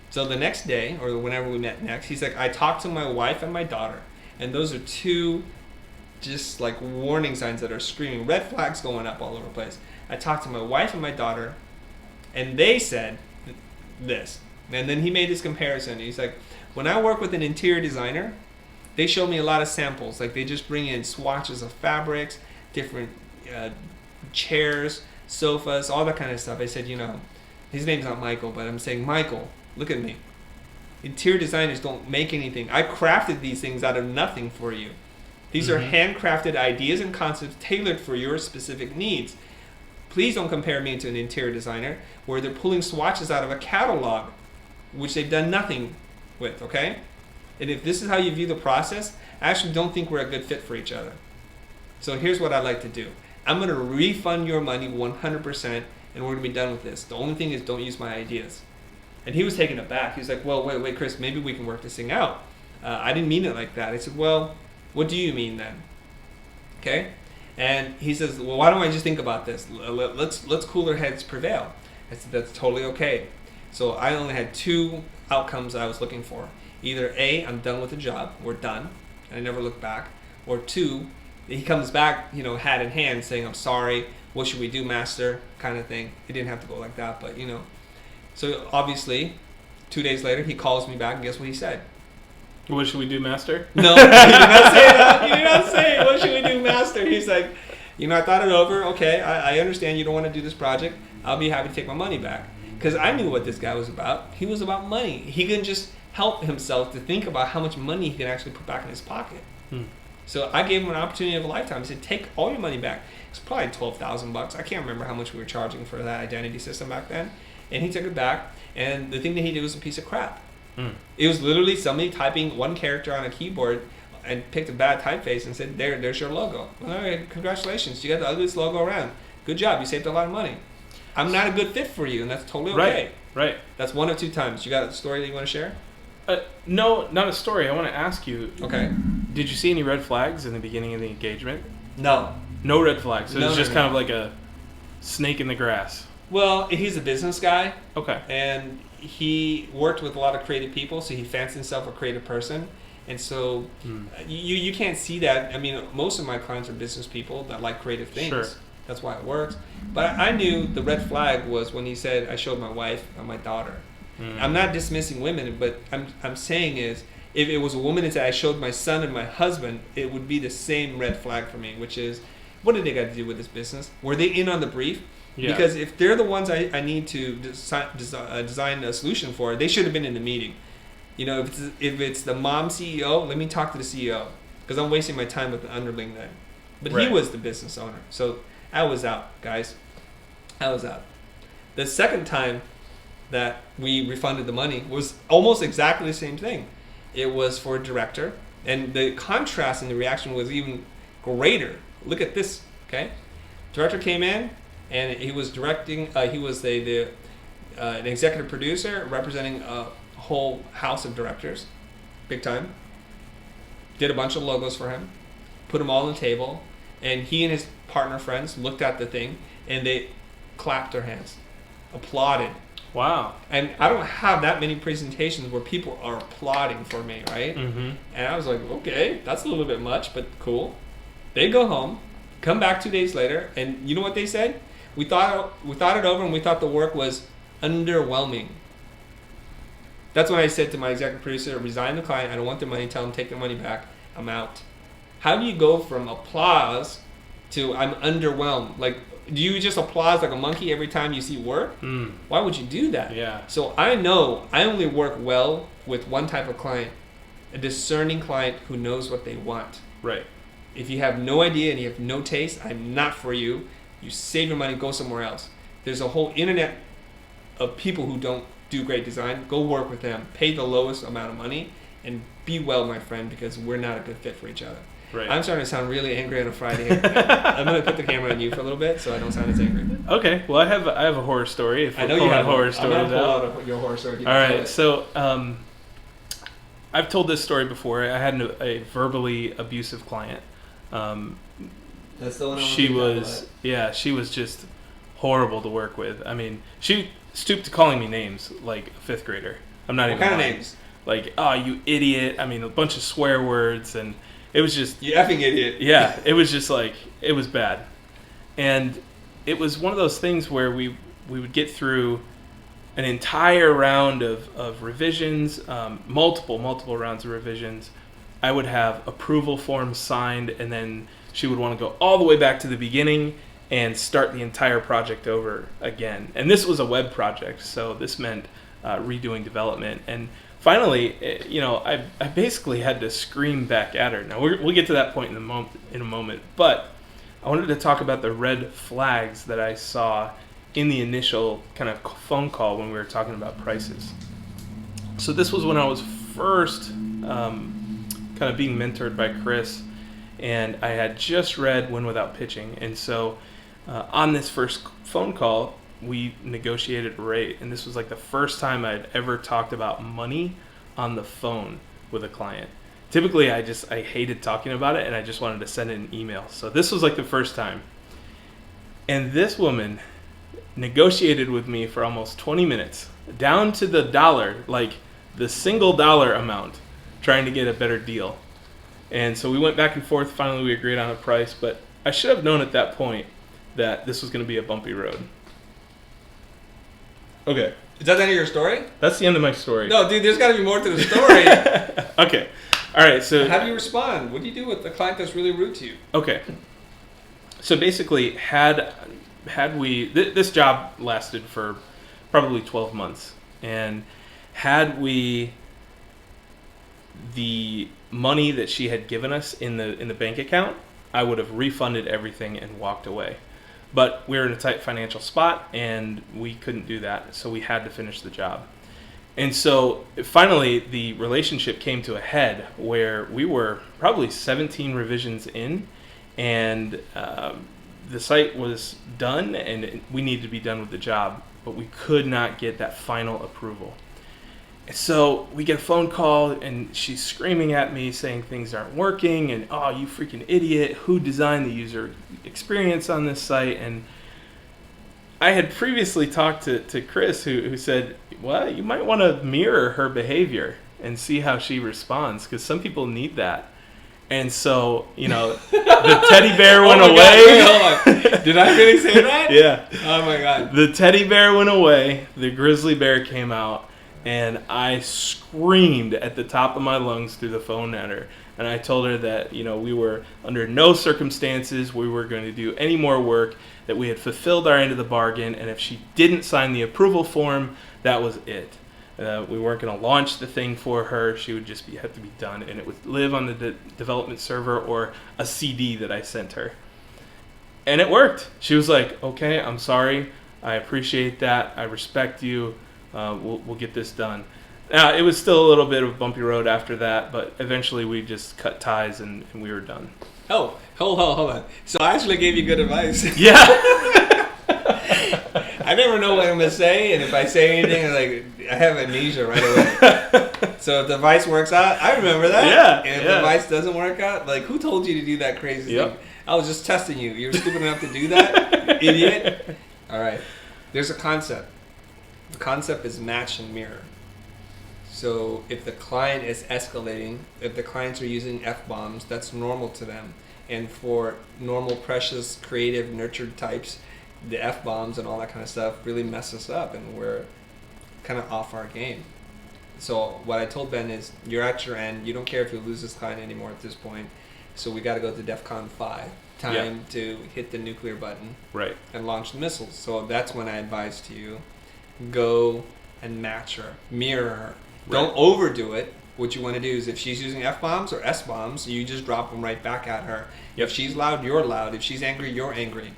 So the next day, or whenever we met next, he's like, I talked to my wife and my daughter. And those are two just like warning signs that are screaming, red flags going up all over the place. I talked to my wife and my daughter, and they said this. And then he made this comparison. He's like, when I work with an interior designer, they show me a lot of samples. Like they just bring in swatches of fabrics, different chairs, sofas, all that kind of stuff. I said, his name's not Michael, but I'm saying, Michael, look at me. Interior designers don't make anything. I crafted these things out of nothing for you. These are handcrafted ideas and concepts tailored for your specific needs. Please don't compare me to an interior designer where they're pulling swatches out of a catalog, which they've done nothing with, okay? And if this is how you view the process, I actually don't think we're a good fit for each other. So here's what I'd like to do. I'm going to refund your money 100%, and we're going to be done with this. The only thing is don't use my ideas. And he was taken aback. He was like, well, wait, Chris, maybe we can work this thing out. I didn't mean it like that. I said, well, what do you mean then? Okay? And he says, well, why don't I just think about this? Let's cooler heads prevail. I said, that's totally okay. So I only had 2 outcomes I was looking for. Either A, I'm done with the job, we're done, and I never looked back. Or 2, he comes back, hat in hand, saying, I'm sorry, what should we do, master, kind of thing. It didn't have to go like that, but So obviously, 2 days later, he calls me back, and guess what he said? What should we do, master? No, he did not say that. He did not say, what should we do, master? He's like, I thought it over. Okay, I understand you don't want to do this project. I'll be happy to take my money back. Because I knew what this guy was about. He was about money. He couldn't just help himself to think about how much money he can actually put back in his pocket. So I gave him an opportunity of a lifetime. I said, take all your money back. It's probably $12,000. I can't remember how much we were charging for that identity system back then. And he took it back. And the thing that he did was a piece of crap. It was literally somebody typing one character on a keyboard and picked a bad typeface and said, there's your logo. Well, all right, congratulations. You got the ugliest logo around. Good job. You saved a lot of money. I'm not a good fit for you, and that's totally okay. Right. That's 1 of 2 times. You got a story that you want to share? No, not a story. I want to ask you. Okay. Did you see any red flags in the beginning of the engagement? No. No red flags. So it was just kind of like a snake in the grass. Well, he's a business guy. Okay. And he worked with a lot of creative people, so he fancied himself a creative person. And so you can't see that. I mean, most of my clients are business people that like creative things. Sure. That's why it works. But I knew the red flag was when he said, I showed my wife and my daughter. I'm not dismissing women, but I'm saying is, if it was a woman that said, I showed my son and my husband, it would be the same red flag for me, which is, what did they got to do with this business? Were they in on the brief? Yeah. Because if they're the ones I need to design a solution for, they should have been in the meeting. If it's the mom CEO, let me talk to the CEO, because I'm wasting my time with the underling then. But He was the business owner. So I was out, guys. I was out. The second time that we refunded the money was almost exactly the same thing. It was for a director, and the contrast in the reaction was even greater. Look at this, okay? Director came in, and he was directing. He was an executive producer representing a whole house of directors, big time. Did a bunch of logos for him, put them all on the table, and he and his partner friends looked at the thing, and they clapped their hands, applauded. Wow. And I don't have that many presentations where people are applauding for me, right? And I was like, okay, that's a little bit much, but cool. They go home, come back 2 days later, and you know what they said? We thought it over, and we thought the work was underwhelming. That's when I said to my executive producer, resign the client, I don't want their money, tell them take their money back, I'm out. How do you go from applause to I'm underwhelmed? Like, do you just applause like a monkey every time you see work? Why would you do that? Yeah. So I know I only work well with one type of client, a discerning client who knows what they want. Right. If you have no idea and you have no taste, I'm not for you. You save your money, go somewhere else. There's a whole internet of people who don't do great design. Go work with them. Pay the lowest amount of money and be well, my friend, because we're not a good fit for each other. Right. I'm starting to sound really angry on a Friday. I'm going to put the camera on you for a little bit so I don't sound as angry. Okay. Well, I have a horror story. If I know you have horror stories I'm going to pull out your horror story. All right. So I've told this story before. I had a verbally abusive client. That's the one she was just horrible to work with. I mean, she stooped to calling me names like a fifth grader. I'm not even What kind lying. of names? Like, oh, you idiot. I mean, a bunch of swear words, and it was just... You effing idiot. Yeah, it was just like, it was bad. And it was one of those things where we would get through an entire round of revisions, multiple rounds of revisions. I would have approval forms signed, and then she would want to go all the way back to the beginning and start the entire project over again. And this was a web project, so this meant redoing development. And finally, I basically had to scream back at her. Now, we'll get to that point in a moment, but I wanted to talk about the red flags that I saw in the initial kind of phone call when we were talking about prices. So this was when I was first kind of being mentored by Chris, and I had just read Win Without Pitching. And so on this first phone call, we negotiated a rate, and this was like the first time I'd ever talked about money on the phone with a client. Typically, I hated talking about it, and I just wanted to send an email. So this was like the first time. And this woman negotiated with me for almost 20 minutes, down to the dollar, like the single dollar amount, trying to get a better deal. And so we went back and forth. Finally, we agreed on a price, but I should have known at that point that this was going to be a bumpy road. Okay. Is that the end of your story? That's the end of my story. No, dude, there's got to be more to the story. Okay. All right. So how do you respond? What do you do with a client that's really rude to you? Okay. So basically, had we this job lasted for probably 12 months, and had we the money that she had given us in the bank account, I would have refunded everything and walked away. But we were in a tight financial spot, and we couldn't do that, so we had to finish the job. And so finally, the relationship came to a head where we were probably 17 revisions in, and the site was done, and we needed to be done with the job, but we could not get that final approval. And so we get a phone call, and she's screaming at me saying things aren't working, and oh, you freaking idiot, who designed the user experience on this site? And I had previously talked to Chris, who said, well, you might want to mirror her behavior and see how she responds, because some people need that. And so, the teddy bear went away. God, wait, hold on. Did I really say that? Yeah. Oh my God. The teddy bear went away, the grizzly bear came out, and I screamed at the top of my lungs through the phone at her. And I told her that, we were under no circumstances we were going to do any more work, that we had fulfilled our end of the bargain, and if she didn't sign the approval form, that was it. We weren't going to launch the thing for her. She would just have to be done, and it would live on the development server or a CD that I sent her. And it worked. She was like, okay, I'm sorry. I appreciate that. I respect you. We'll get this done. Now, it was still a little bit of a bumpy road after that, but eventually we just cut ties and we were done. Oh, hold on. So I actually gave you good advice. Yeah. I never know what I'm going to say, and if I say anything, I have amnesia right away. So if the advice works out, I remember that. Yeah. And if the advice doesn't work out, who told you to do that crazy thing? I was just testing you. You're stupid enough to do that, you idiot. All right. There's a concept. The concept is match and mirror. So if the client is escalating, if the clients are using F-bombs, that's normal to them. And for normal, precious, creative, nurtured types, the F-bombs and all that kind of stuff really mess us up, and we're kind of off our game. So what I told Ben is, you're at your end. You don't care if you lose this client anymore at this point. So we got to go to DEFCON 5. Time to hit the nuclear button, right, and launch the missiles. So that's when I advise to you, go and match her, mirror her. Right. Don't overdo it. What you want to do is, if she's using F-bombs or S-bombs, you just drop them right back at her. Yep. If she's loud, you're loud. If she's angry, you're angry.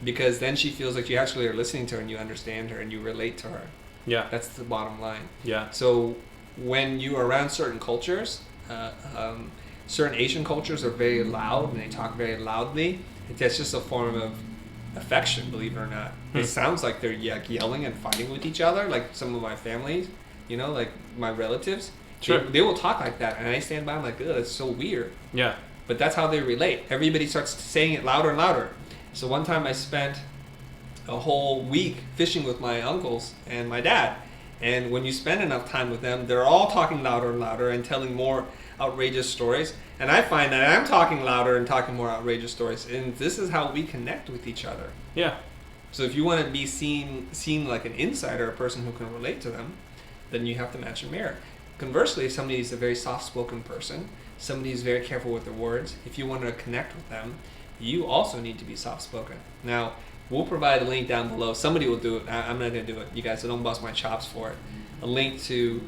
Because then she feels like you actually are listening to her and you understand her and you relate to her. Yeah. That's the bottom line. Yeah. So when you are around certain cultures, certain Asian cultures are very loud and they talk very loudly. That's just a form of affection, believe it or not. It sounds like they're yelling and fighting with each other, like some of my families, like my relatives. Sure. They will talk like that, and I stand by, I'm like, ugh, that's so weird. Yeah. But that's how they relate. Everybody starts saying it louder and louder. So one time I spent a whole week fishing with my uncles and my dad. And when you spend enough time with them, they're all talking louder and louder and telling more outrageous stories. And I find that I'm talking louder and talking more outrageous stories. And this is how we connect with each other. Yeah. So if you want to be seen like an insider, a person who can relate to them, then you have to match and mirror. Conversely, if somebody is a very soft-spoken person, somebody is very careful with their words, if you want to connect with them, you also need to be soft-spoken. Now, we'll provide a link down below. Somebody will do it. I'm not going to do it, you guys, so don't bust my chops for it. A link to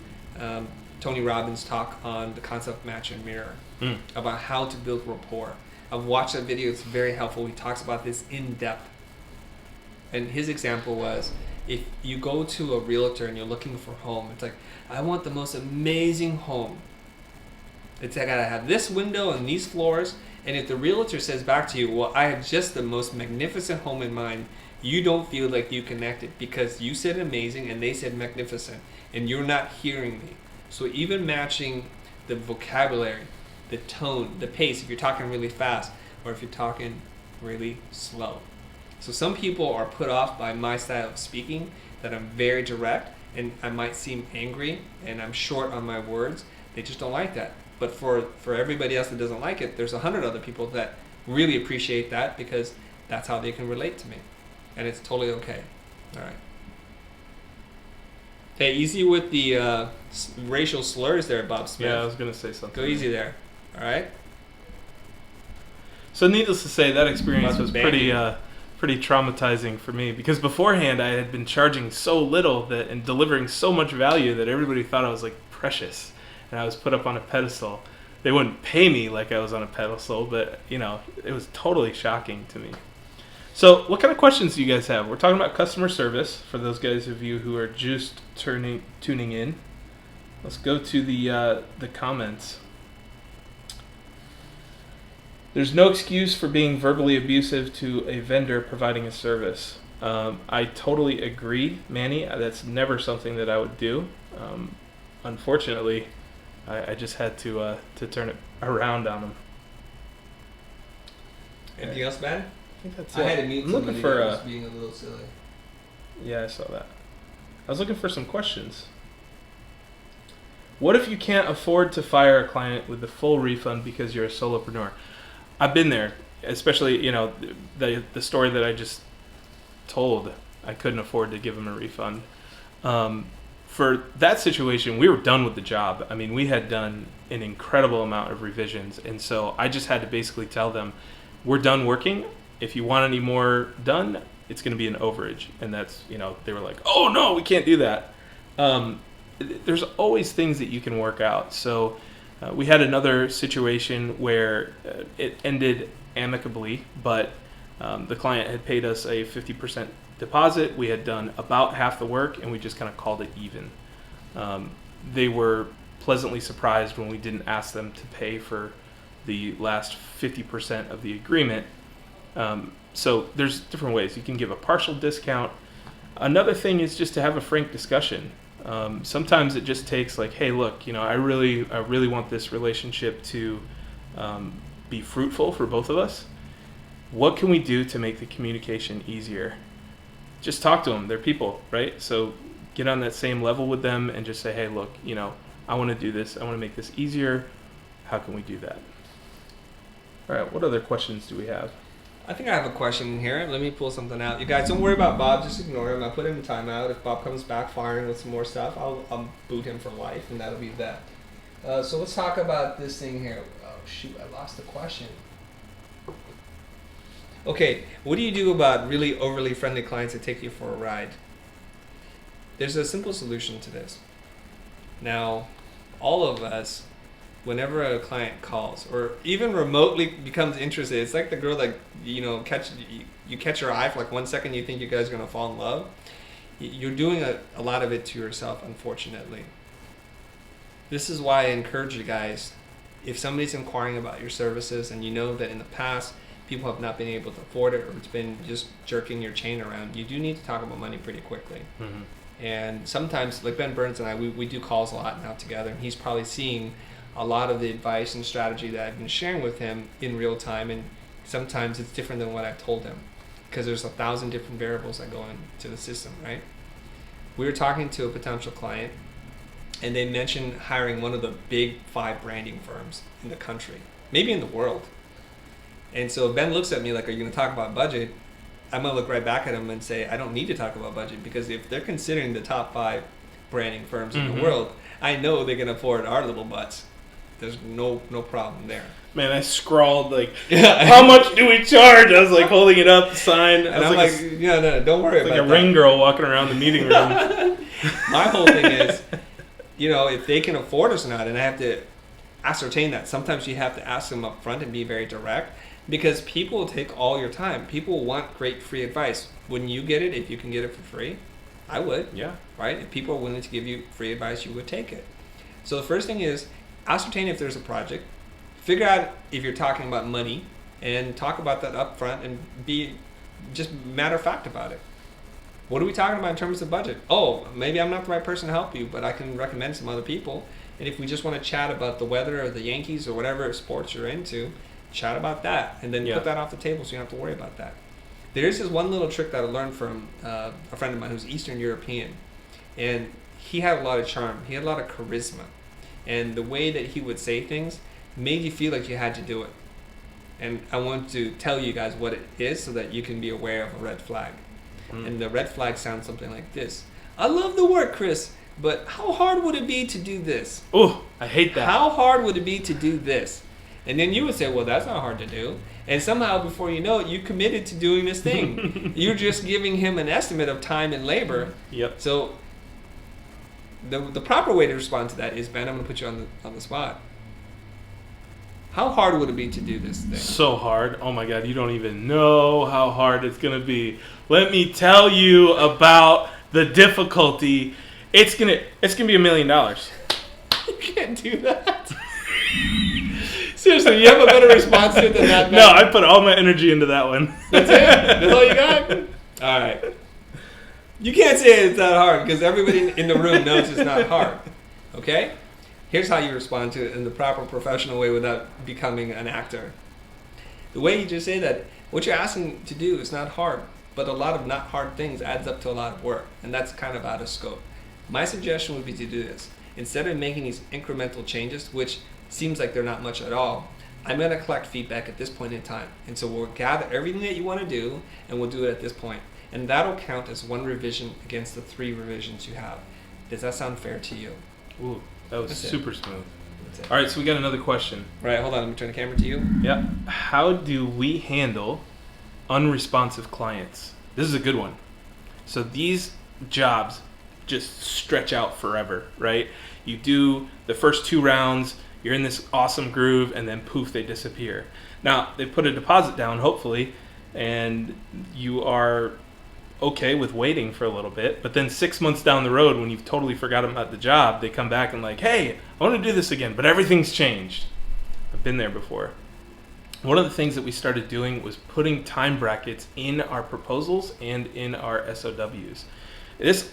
Tony Robbins' talk on the concept of match and mirror, about how to build rapport. I've watched that video. It's very helpful. He talks about this in depth. And his example was, if you go to a realtor and you're looking for a home, it's like, I want the most amazing home. It's like, I gotta have this window and these floors. And if the realtor says back to you, well, I have just the most magnificent home in mind, you don't feel like you connected because you said amazing and they said magnificent and you're not hearing me. So even matching the vocabulary, the tone, the pace, if you're talking really fast or if you're talking really slow. So some people are put off by my style of speaking, that I'm very direct and I might seem angry and I'm short on my words. They just don't like that. But for everybody else that doesn't like it, there's 100 other people that really appreciate that because that's how they can relate to me. And it's totally okay. All right. Okay, easy with the racial slurs there, Bob Smith. Yeah, I was going to say something. Go easy there. All right. So needless to say, that experience was pretty traumatizing for me because beforehand I had been charging so little that and delivering so much value that everybody thought I was like precious and I was put up on a pedestal. They wouldn't pay me like I was on a pedestal, but it was totally shocking to me. So what kind of questions do you guys have? We're talking about customer service for those guys of you who are just tuning in. Let's go to the comments. There's no excuse for being verbally abusive to a vendor providing a service. I totally agree, Manny. That's never something that I would do. Unfortunately, I just had to turn it around on them. Anything else, man? I think that's I it. had to meet I'm somebody looking for that was being a little silly. Yeah, I saw that. I was looking for some questions. What if you can't afford to fire a client with the full refund because you're a solopreneur? I've been there, especially, the story that I just told. I couldn't afford to give them a refund. For that situation, we were done with the job. I mean, we had done an incredible amount of revisions. And so I just had to basically tell them, we're done working. If you want any more done, it's going to be an overage. And that's, they were like, oh no, we can't do that. There's always things that you can work out. So we had another situation where it ended amicably, but the client had paid us a 50% deposit. We had done about half the work, and we just kind of called it even. They were pleasantly surprised when we didn't ask them to pay for the last 50% of the agreement. So there's different ways. You can give a partial discount. Another thing is just to have a frank discussion. Sometimes it just takes like, hey, look, I really want this relationship to be fruitful for both of us. What can we do to make the communication easier? Just talk to them. They're people, right? So get on that same level with them and just say, hey, look, I want to do this. I want to make this easier. How can we do that? All right, what other questions do we have? I think I have a question here. Let me pull something out. You guys, don't worry about Bob. Just ignore him. I put him in timeout. If Bob comes back firing with some more stuff, I'll boot him for life, and that'll be that. So let's talk about this thing here. Oh, shoot. I lost the question. Okay. What do you do about really overly friendly clients that take you for a ride? There's a simple solution to this. Now, all of us, whenever a client calls or even remotely becomes interested, it's like the girl that you catch her eye for like 1 second, you think you guys are going to fall in love. You're doing a lot of it to yourself, unfortunately. This is why I encourage you guys, if somebody's inquiring about your services and you know that in the past people have not been able to afford it or it's been just jerking your chain around, you do need to talk about money pretty quickly. Mm-hmm. And sometimes, like Ben Burns and I, we do calls a lot now together, and he's probably seeing a lot of the advice and strategy that I've been sharing with him in real time, and sometimes it's different than what I've told him because there's 1,000 different variables that go into the system, right? We were talking to a potential client, and they mentioned hiring one of the big 5 branding firms in the country, maybe in the world. And so Ben looks at me like, are you going to talk about budget? I'm going to look right back at him and say, I don't need to talk about budget, because if they're considering the top 5 branding firms in the world, I know they can afford our little butts. There's no problem there. Man, I scrawled like, how much do we charge? I was like holding it up, the sign. And I'm like, no, don't worry about that. Like a ring girl walking around the meeting room. My whole thing is, if they can afford us or not, and I have to ascertain that. Sometimes you have to ask them up front and be very direct, because people will take all your time. People want great free advice. Wouldn't you get it if you can get it for free? I would. Yeah. Right? If people are willing to give you free advice, you would take it. So the first thing is, ascertain if there's a project, figure out if you're talking about money, and talk about that up front and be just matter of fact about it. What are we talking about in terms of budget? Oh, maybe I'm not the right person to help you, but I can recommend some other people. And if we just want to chat about the weather or the Yankees or whatever sports you're into, chat about that. And then put that off the table so you don't have to worry about that. There's this one little trick that I learned from a friend of mine who's Eastern European. And he had a lot of charm. He had a lot of charisma. And the way that he would say things made you feel like you had to do it. And I want to tell you guys what it is so that you can be aware of a red flag. And the red flag sounds something like this. I love the work, Chris, but how hard would it be to do this? Oh, I hate that. How hard would it be to do this? And then you would say, well, that's not hard to do. And somehow, before you know it, you committed to doing this thing. You're just giving him an estimate of time and labor. Yep. So the proper way to respond to that is, Ben, I'm going to put you on the spot. How hard would it be to do this thing? So hard. Oh my God, you don't even know how hard it's going to be. Let me tell you about the difficulty. It's gonna be $1 million. You can't do that. Seriously, you have a better response to it than that, Ben? No, I put all my energy into that one. That's it? That's all you got? All right. You can't say it's not hard because everybody in the room knows it's not hard. Okay? Here's how you respond to it in the proper professional way without becoming an actor. The way you just say that, what you're asking to do is not hard, but a lot of not hard things adds up to a lot of work, and that's kind of out of scope. My suggestion would be to do this. Instead of making these incremental changes, which seems like they're not much at all, I'm going to collect feedback at this point in time. And so we'll gather everything that you want to do, and we'll do it at this point. And that'll count as one revision against the 3 revisions you have. Does that sound fair to you? Ooh, that was super smooth. That's All right, so we got another question. Right, hold on. Let me turn the camera to you. Yeah. How do we handle unresponsive clients? This is a good one. So these jobs just stretch out forever, right? You do the first 2 rounds, you're in this awesome groove, and then poof, they disappear. Now, they put a deposit down, hopefully, and you are okay with waiting for a little bit, but then 6 months down the road, when you've totally forgotten about the job, they come back and like, hey, I want to do this again, but everything's changed. I've been there before. One of the things that we started doing was putting time brackets in our proposals and in our SOWs. This,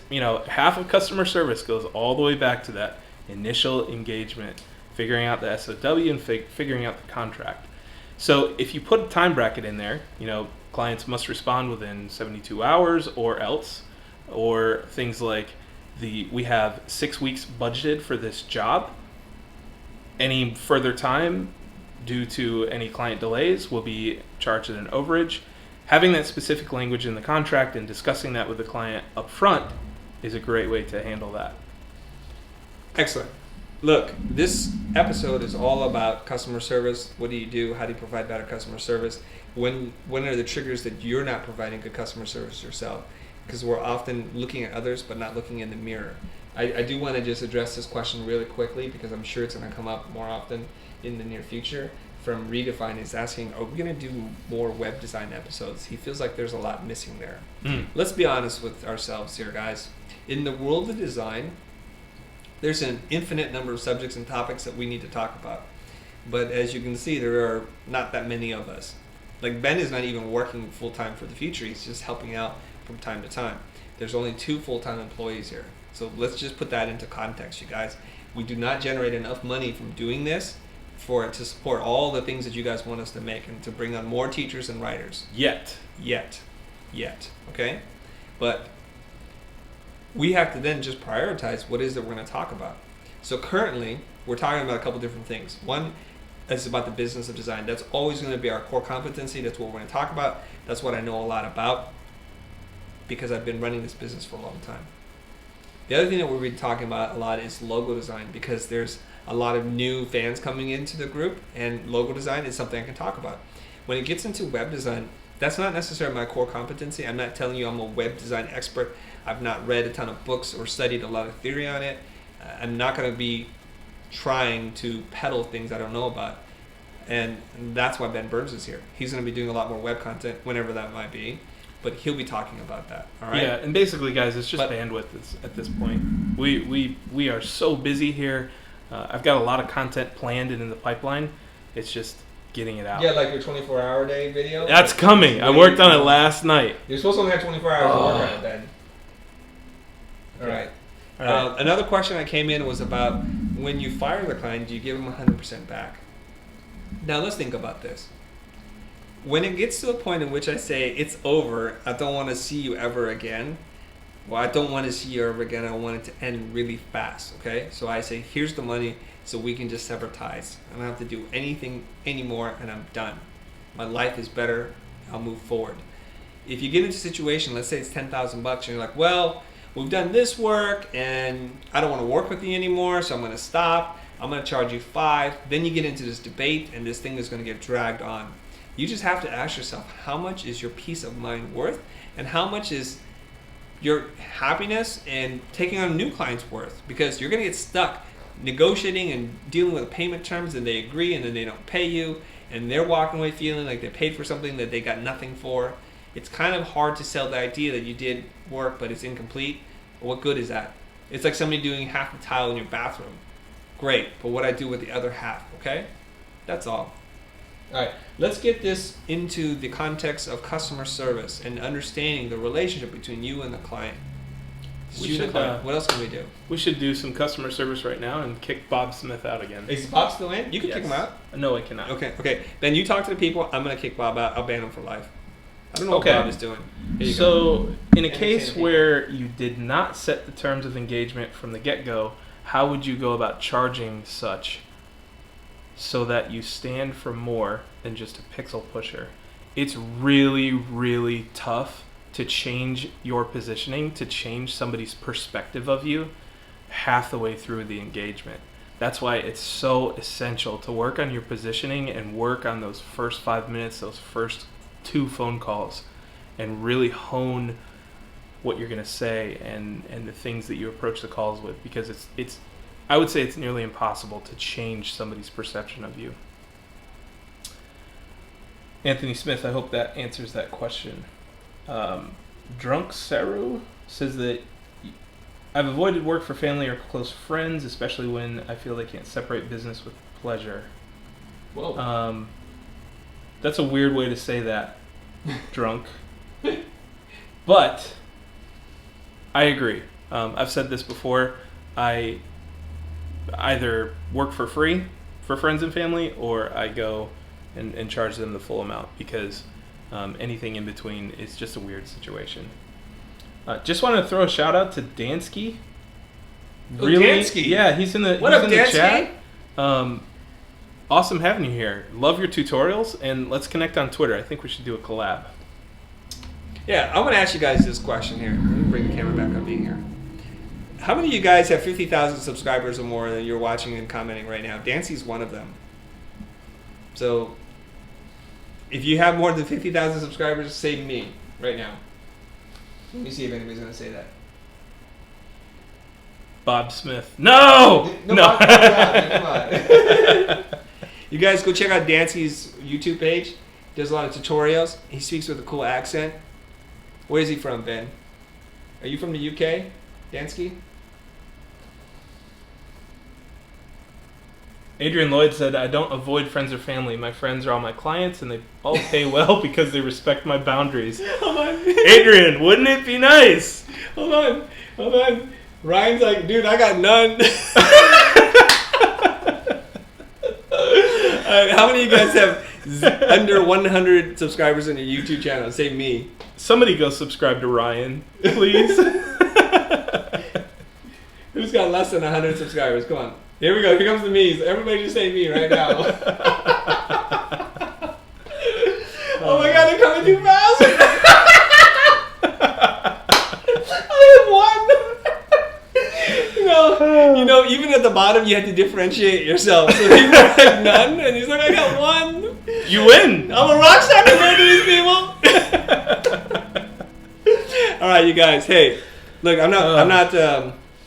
half of customer service goes all the way back to that initial engagement, figuring out the SOW and figuring out the contract. So if you put a time bracket in there, clients must respond within 72 hours or else, or things like we have 6 weeks budgeted for this job. Any further time due to any client delays will be charged at an overage. Having that specific language in the contract and discussing that with the client up front is a great way to handle that. Excellent. Look, this episode is all about customer service. What do you do? How do you provide better customer service? When are the triggers that you're not providing good customer service yourself? Because we're often looking at others but not looking in the mirror. I do want to just address this question really quickly because I'm sure it's going to come up more often in the near future. From Redefine is asking, are we going to do more web design episodes? He feels like there's a lot missing there. Let's be honest with ourselves here, guys. In the world of design, there's an infinite number of subjects and topics that we need to talk about. But as you can see, there are not that many of us. Like Ben is not even working full-time for TheFutur. He's just helping out from time to time. There's only 2 full-time employees here. So let's just put that into context, you guys. We do not generate enough money from doing this for it to support all the things that you guys want us to make and to bring on more teachers and writers. Yet. Okay? But we have to then just prioritize what is it we're going to talk about. So currently, we're talking about a couple different things. One is about the business of design. That's always going to be our core competency. That's what we're going to talk about. That's what I know a lot about because I've been running this business for a long time. The other thing that we'll be talking about a lot is logo design because there's a lot of new fans coming into the group and logo design is something I can talk about. When it gets into web design, that's not necessarily my core competency. I'm not telling you I'm a web design expert. I've not read a ton of books or studied a lot of theory on it. I'm not going to be trying to peddle things I don't know about. And that's why Ben Burns is here. He's going to be doing a lot more web content whenever that might be. But he'll be talking about that. All right. Yeah, and basically, guys, it's just bandwidth at this point. We are so busy here. I've got a lot of content planned and in the pipeline. It's just getting it out. Yeah, like your 24-hour day video. That's coming. I worked on it last night. You're supposed to only have 24 hours to work on it, Ben. All right. All right. Another question that came in was about when you fire the client, do you give them 100% back? Now let's think about this. When it gets to a point in which I say it's over, I don't want to see you ever again. Well, I don't want to see you ever again. I want it to end really fast. Okay, so I say, here's the money, so we can just sever ties. I don't have to do anything anymore, and I'm done. My life is better. I'll move forward. If you get into a situation, let's say it's $10,000, and you're like, well, we've done this work, and I don't want to work with you anymore, so I'm going to stop. I'm going to charge you $5. Then you get into this debate, and this thing is going to get dragged on. You just have to ask yourself, how much is your peace of mind worth, and how much is your happiness and taking on new clients worth? Because you're going to get stuck negotiating and dealing with payment terms, and they agree, and then they don't pay you, and they're walking away feeling like they paid for something that they got nothing for. It's kind of hard to sell the idea that you did work, but it's incomplete. What good is that? It's like somebody doing half the tile in your bathroom. Great, but what I do with the other half, okay? That's all. All right, let's get this into the context of customer service and understanding the relationship between you and the client. What else can we do? We should do some customer service right now and kick Bob Smith out again. Is Bob still in? You can kick him out? No, I cannot. Okay. Then you talk to the people. I'm going to kick Bob out. I'll ban him for life. I don't know what Bob is doing. So, in a case where you did not set the terms of engagement from the get-go, how would you go about charging such so that you stand for more than just a pixel pusher? It's really, really tough to change your positioning, to change somebody's perspective of you half the way through the engagement. That's why it's so essential to work on your positioning and work on those first 5 minutes, those first 2 phone calls, and really hone what you're going to say and the things that you approach the calls with, because it's I would say it's nearly impossible to change somebody's perception of you. Anthony Smith, I hope that answers that question. Drunk Saru says that I've avoided work for family or close friends, especially when I feel they can't separate business with pleasure. Whoa. That's a weird way to say that, drunk. But I agree. I've said this before. I either work for free for friends and family, or I go and charge them the full amount, because anything in between is just a weird situation. Just wanted to throw a shout out to Dansky. Really? Dansky? Yeah, he's in the, chat. Awesome having you here. Love your tutorials, and let's connect on Twitter. I think we should do a collab. Yeah, I'm going to ask you guys this question here. Let me bring the camera back on me here. How many of you guys have 50,000 subscribers or more that you're watching and commenting right now? Dancy's one of them. So, if you have more than 50,000 subscribers, say me right now. Let me see if anybody's going to say that. Bob Smith. No! Bob, come on. You guys go check out Dancy's YouTube page. He does a lot of tutorials. He speaks with a cool accent. Where is he from, Ben? Are you from the UK, Dansky? Adrian Lloyd said, I don't avoid friends or family. My friends are all my clients, and they all pay well because they respect my boundaries. Hold on. Adrian, wouldn't it be nice? Hold on. Ryan's like, dude, I got none. How many of you guys have under 100 subscribers on your YouTube channel? Say me. Somebody go subscribe to Ryan, please. Who's got less than 100 subscribers? Come on. Here we go. Here comes the me's. Everybody just say me right now. Oh my god, they're coming too fast. I have one. You know, even at the bottom, you had to differentiate yourself. So he's like none, and he's like, I got one. You win. I'm a rock star compared to these people. All right, you guys. Hey, look, I'm not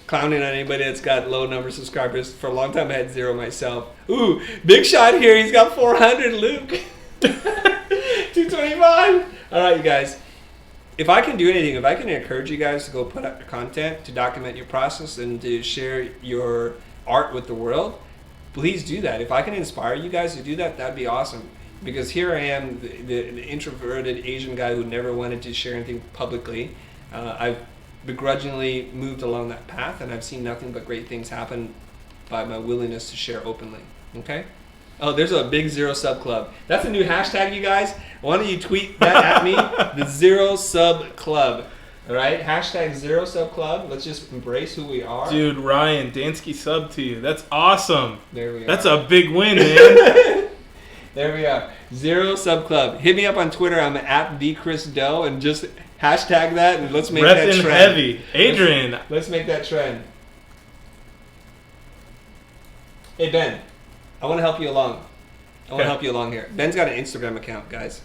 clowning on anybody that's got low number of subscribers. For a long time, I had 0 myself. Ooh, big shot here. He's got 400, Luke. 225. All right, you guys. If I can do anything, if I can encourage you guys to go put out your content, to document your process, and to share your art with the world, please do that. If I can inspire you guys to do that, that'd be awesome. Because here I am, the introverted Asian guy who never wanted to share anything publicly. I've begrudgingly moved along that path, and I've seen nothing but great things happen by my willingness to share openly. Okay? Oh, there's a big Zero Sub Club. That's a new hashtag, you guys. Why don't you tweet that at me? The Zero Sub Club. All right? Hashtag Zero Sub Club. Let's just embrace who we are. Dude, Ryan, Dansky sub to you. That's awesome. There we are. That's a big win, man. There we are. Zero Sub Club. Hit me up on Twitter. I'm at TheChrisDoe, and just hashtag that, and let's make that Reppin' trend. heavy. Adrian. Let's make that trend. Hey, Ben. I want to help you along. Here. Ben's got an Instagram account, guys.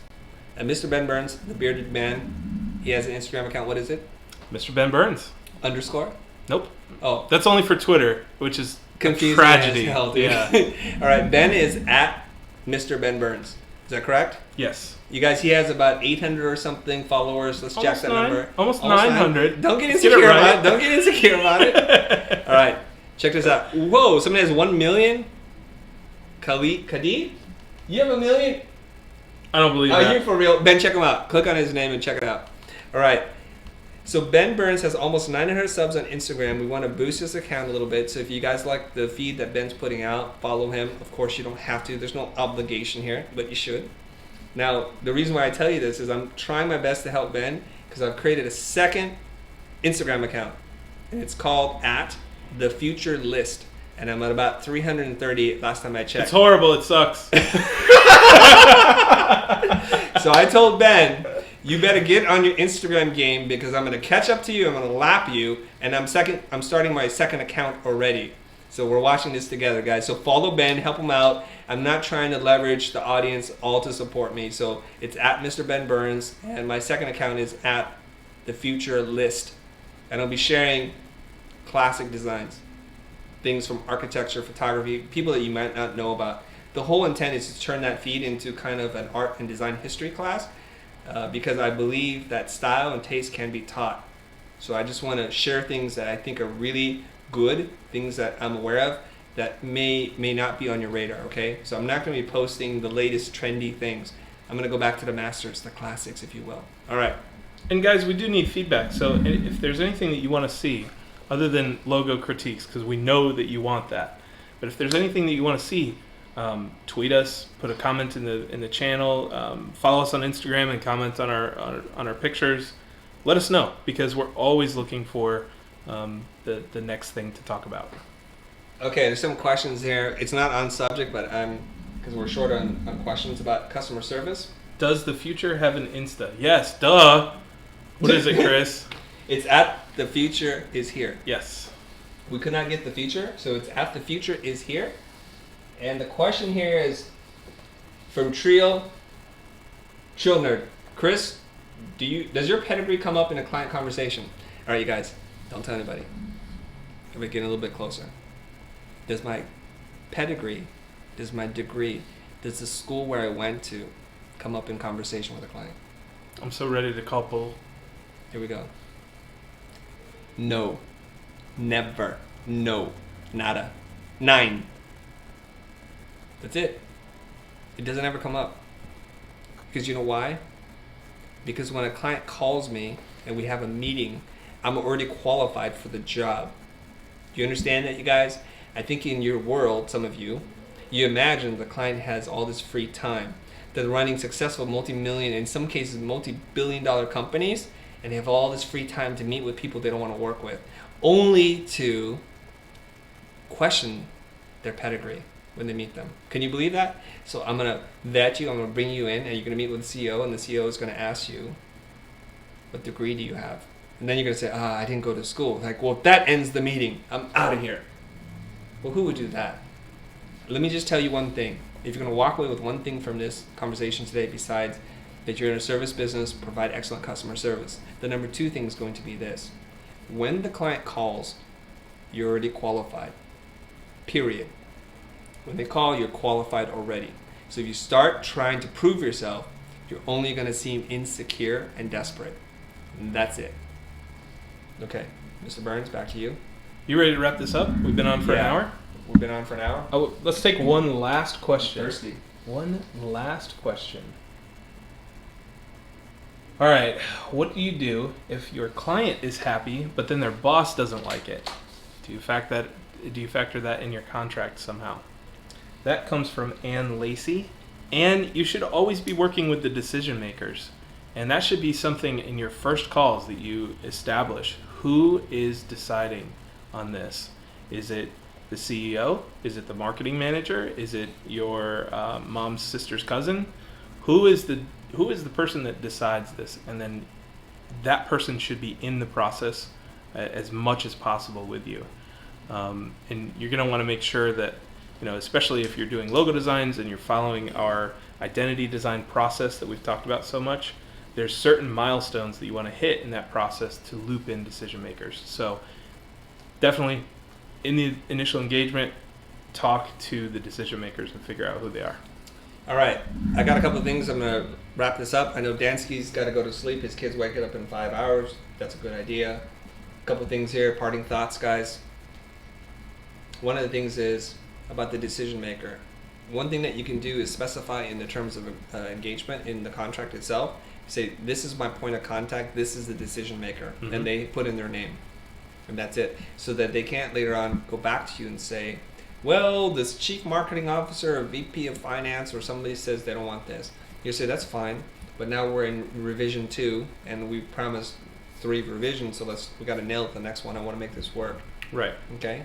And Mr. Ben Burns, the bearded man, he has an Instagram account. What is it? Mr. Ben Burns. _? Nope. Oh. That's only for Twitter, which is Confusing tragedy. as hell, dude. Yeah. All right, Ben is at Mr. Ben Burns. Is that correct? Yes. You guys, he has about 800 or something followers. Let's check that number. Almost 900. Don't get insecure about it. Don't get insecure about it. All right, check this out. Whoa, somebody has 1 million? Khalid? You have 1 million? I don't believe that. You're for real. Ben, check him out. Click on his name and check it out. All right. So Ben Burns has almost 900 subs on Instagram. We want to boost his account a little bit. So if you guys like the feed that Ben's putting out, follow him. Of course, you don't have to. There's no obligation here, but you should. Now, the reason why I tell you this is I'm trying my best to help Ben because I've created a second Instagram account. And it's called @TheFutur List. And I'm at about 330 last time I checked. It's horrible. It sucks. So I told Ben, you better get on your Instagram game because I'm going to catch up to you. I'm going to lap you. And I'm starting my second account already. So we're watching this together, guys. So follow Ben, help him out. I'm not trying to leverage the audience all to support me. So it's at Mr. Ben Burns. And my second account is at TheFutur List. And I'll be sharing classic designs. Things from architecture, photography, people that you might not know about. The whole intent is to turn that feed into kind of an art and design history class because I believe that style and taste can be taught. So I just want to share things that I think are really good, things that I'm aware of that may not be on your radar, okay? So I'm not going to be posting the latest trendy things. I'm going to go back to the masters, the classics, if you will. All right. And guys, we do need feedback. So if there's anything that you want to see, other than logo critiques, because we know that you want that. But if there's anything that you want to see, tweet us, put a comment in the channel, follow us on Instagram and comment on our pictures. Let us know because we're always looking for the next thing to talk about. Okay, there's some questions here. It's not on subject, but because we're short on questions about customer service. Does TheFutur have an Insta? Yes, duh. What is it, Chris? It's at TheFutur is here. Yes. We could not get the feature, so it's at TheFutur is here. And the question here is from Trill Nerd. Chris, does your pedigree come up in a client conversation? All right, you guys, don't tell anybody. We're getting a little bit closer. Does my pedigree, does my degree, does the school where I went to come up in conversation with a client? I'm so ready to call bull. Here we go. No. Never. No. Nada. 9. That's it. It doesn't ever come up. Because you know why? Because when a client calls me and we have a meeting, I'm already qualified for the job. Do you understand that, you guys? I think in your world, some of you imagine the client has all this free time. They're running successful multi-million, in some cases multi-billion-dollar companies, and they have all this free time to meet with people they don't want to work with, only to question their pedigree when they meet them. Can you believe that? So I'm going to vet you, I'm going to bring you in, and you're going to meet with the CEO, and the CEO is going to ask you, what degree do you have? And then you're going to say, I didn't go to school. Like, well, that ends the meeting. I'm out of here. Well, who would do that? Let me just tell you one thing. If you're going to walk away with one thing from this conversation today, besides that you're in a service business, provide excellent customer service, the number 2 thing is going to be this. When the client calls, you're already qualified. Period. When they call, you're qualified already. So if you start trying to prove yourself, you're only going to seem insecure and desperate. And that's it. Okay, Mr. Burns, back to you. You ready to wrap this up? We've been on for an hour? We've been on for an hour. Oh, let's take one last question. I'm thirsty. One last question. All right, what do you do if your client is happy, but then their boss doesn't like it? Do you factor that in your contract somehow? That comes from Ann Lacey. And you should always be working with the decision makers. And that should be something in your first calls that you establish. Who is deciding on this? Is it the CEO? Is it the marketing manager? Is it your mom's sister's cousin? Who is the person that decides this? And then that person should be in the process as much as possible with you. And you're going to want to make sure that, especially if you're doing logo designs and you're following our identity design process that we've talked about so much, there's certain milestones that you want to hit in that process to loop in decision makers. So definitely in the initial engagement, talk to the decision makers and figure out who they are. All right, I got a couple of things. I'm going to wrap this up. I know Dansky's got to go to sleep. His kid's waking up in 5 hours. That's a good idea. A couple of things here, parting thoughts, guys. One of the things is about the decision maker. One thing that you can do is specify in the terms of engagement in the contract itself. Say, this is my point of contact, this is the decision maker, and they put in their name. And that's it. So that they can't later on go back to you and say, well, this chief marketing officer or VP of finance or somebody says they don't want this. You say, that's fine, but now we're in revision 2, and we promised 3 revisions, so we got to nail it the next one. I want to make this work. Right. Okay?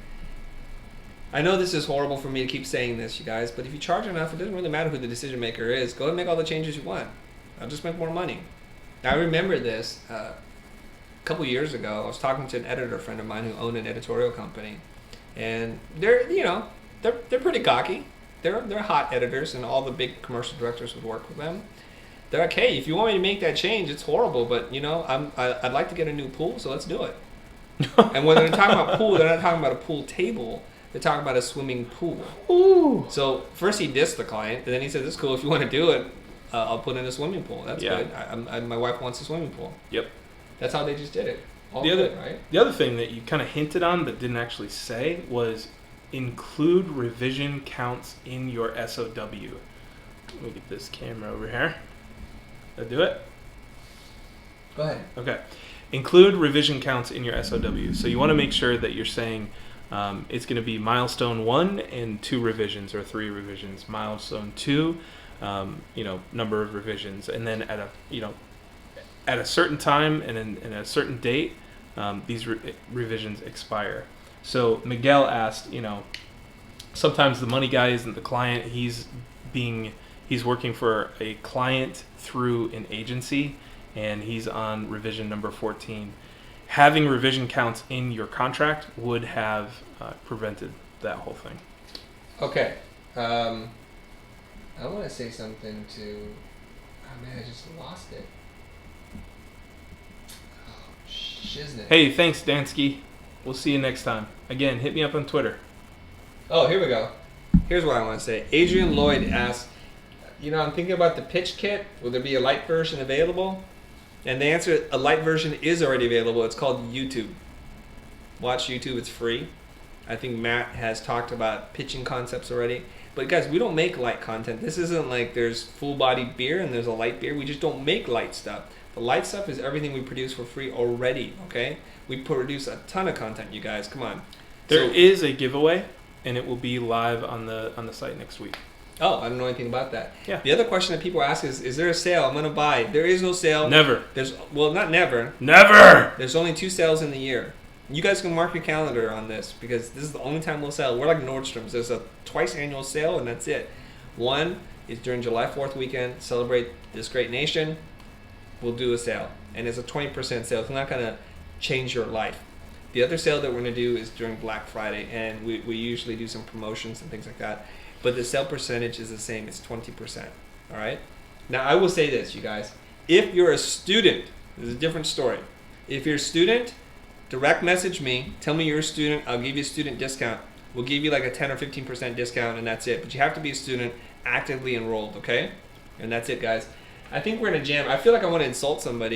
I know this is horrible for me to keep saying this, you guys, but if you charge enough, it doesn't really matter who the decision maker is. Go ahead and make all the changes you want. I'll just make more money. Now, I remember this a couple years ago. I was talking to an editor friend of mine who owned an editorial company, and they're pretty cocky. They're hot editors, and all the big commercial directors would work with them. They're like, hey, if you want me to make that change, it's horrible, but I'd like to get a new pool, so let's do it. And when they're talking about pool, they're not talking about a pool table. They're talking about a swimming pool. Ooh. So first he dissed the client, and then he said, "This is cool. If you want to do it, I'll put in a swimming pool. That's good. My wife wants a swimming pool." Yep. That's how they just did it. The other thing that you kind of hinted on but didn't actually say was include revision counts in your SOW. Let me get this camera over here. Did I do it? Go ahead. Okay. Include revision counts in your SOW. So you want to make sure that you're saying it's going to be milestone 1 and 2 revisions or 3 revisions. Milestone 2, number of revisions, and then at a certain time and in a certain date, these revisions expire. So Miguel asked, sometimes the money guy isn't the client. He's working for a client through an agency, and he's on revision number 14. Having revision counts in your contract would have prevented that whole thing. Okay. I want to say something to... Oh, man, I just lost it. Oh, shiznit. Hey, thanks, Dansky. We'll see you next time. Again, hit me up on Twitter. Oh, here we go. Here's what I want to say. Adrian Lloyd asked, I'm thinking about the pitch kit. Will there be a light version available? And the answer, a light version is already available. It's called YouTube. Watch YouTube. It's free. I think Matt has talked about pitching concepts already. But guys, we don't make light content. This isn't like there's full-bodied beer and there's a light beer. We just don't make light stuff. The light stuff is everything we produce for free already, okay? We produce a ton of content, you guys. Come on. There is a giveaway, and it will be live on the site next week. Oh, I don't know anything about that. Yeah. The other question that people ask is there a sale? I'm going to buy. There is no sale. Never. Not never. Never! There's only 2 sales in the year. You guys can mark your calendar on this because this is the only time we'll sell. We're like Nordstrom's. There's a twice annual sale, and that's it. One is during July 4th weekend. Celebrate this great nation. We'll do a sale. And it's a 20% sale. It's not going to change your life. The other sale that we're going to do is during Black Friday, and we usually do some promotions and things like that. But the sale percentage is the same. It's 20%. All right? Now, I will say this, you guys. If you're a student, this is a different story. If you're a student, direct message me. Tell me you're a student. I'll give you a student discount. We'll give you like a 10 or 15% discount, and that's it. But you have to be a student actively enrolled, okay? And that's it, guys. I think we're going to jam. I feel like I want to insult somebody.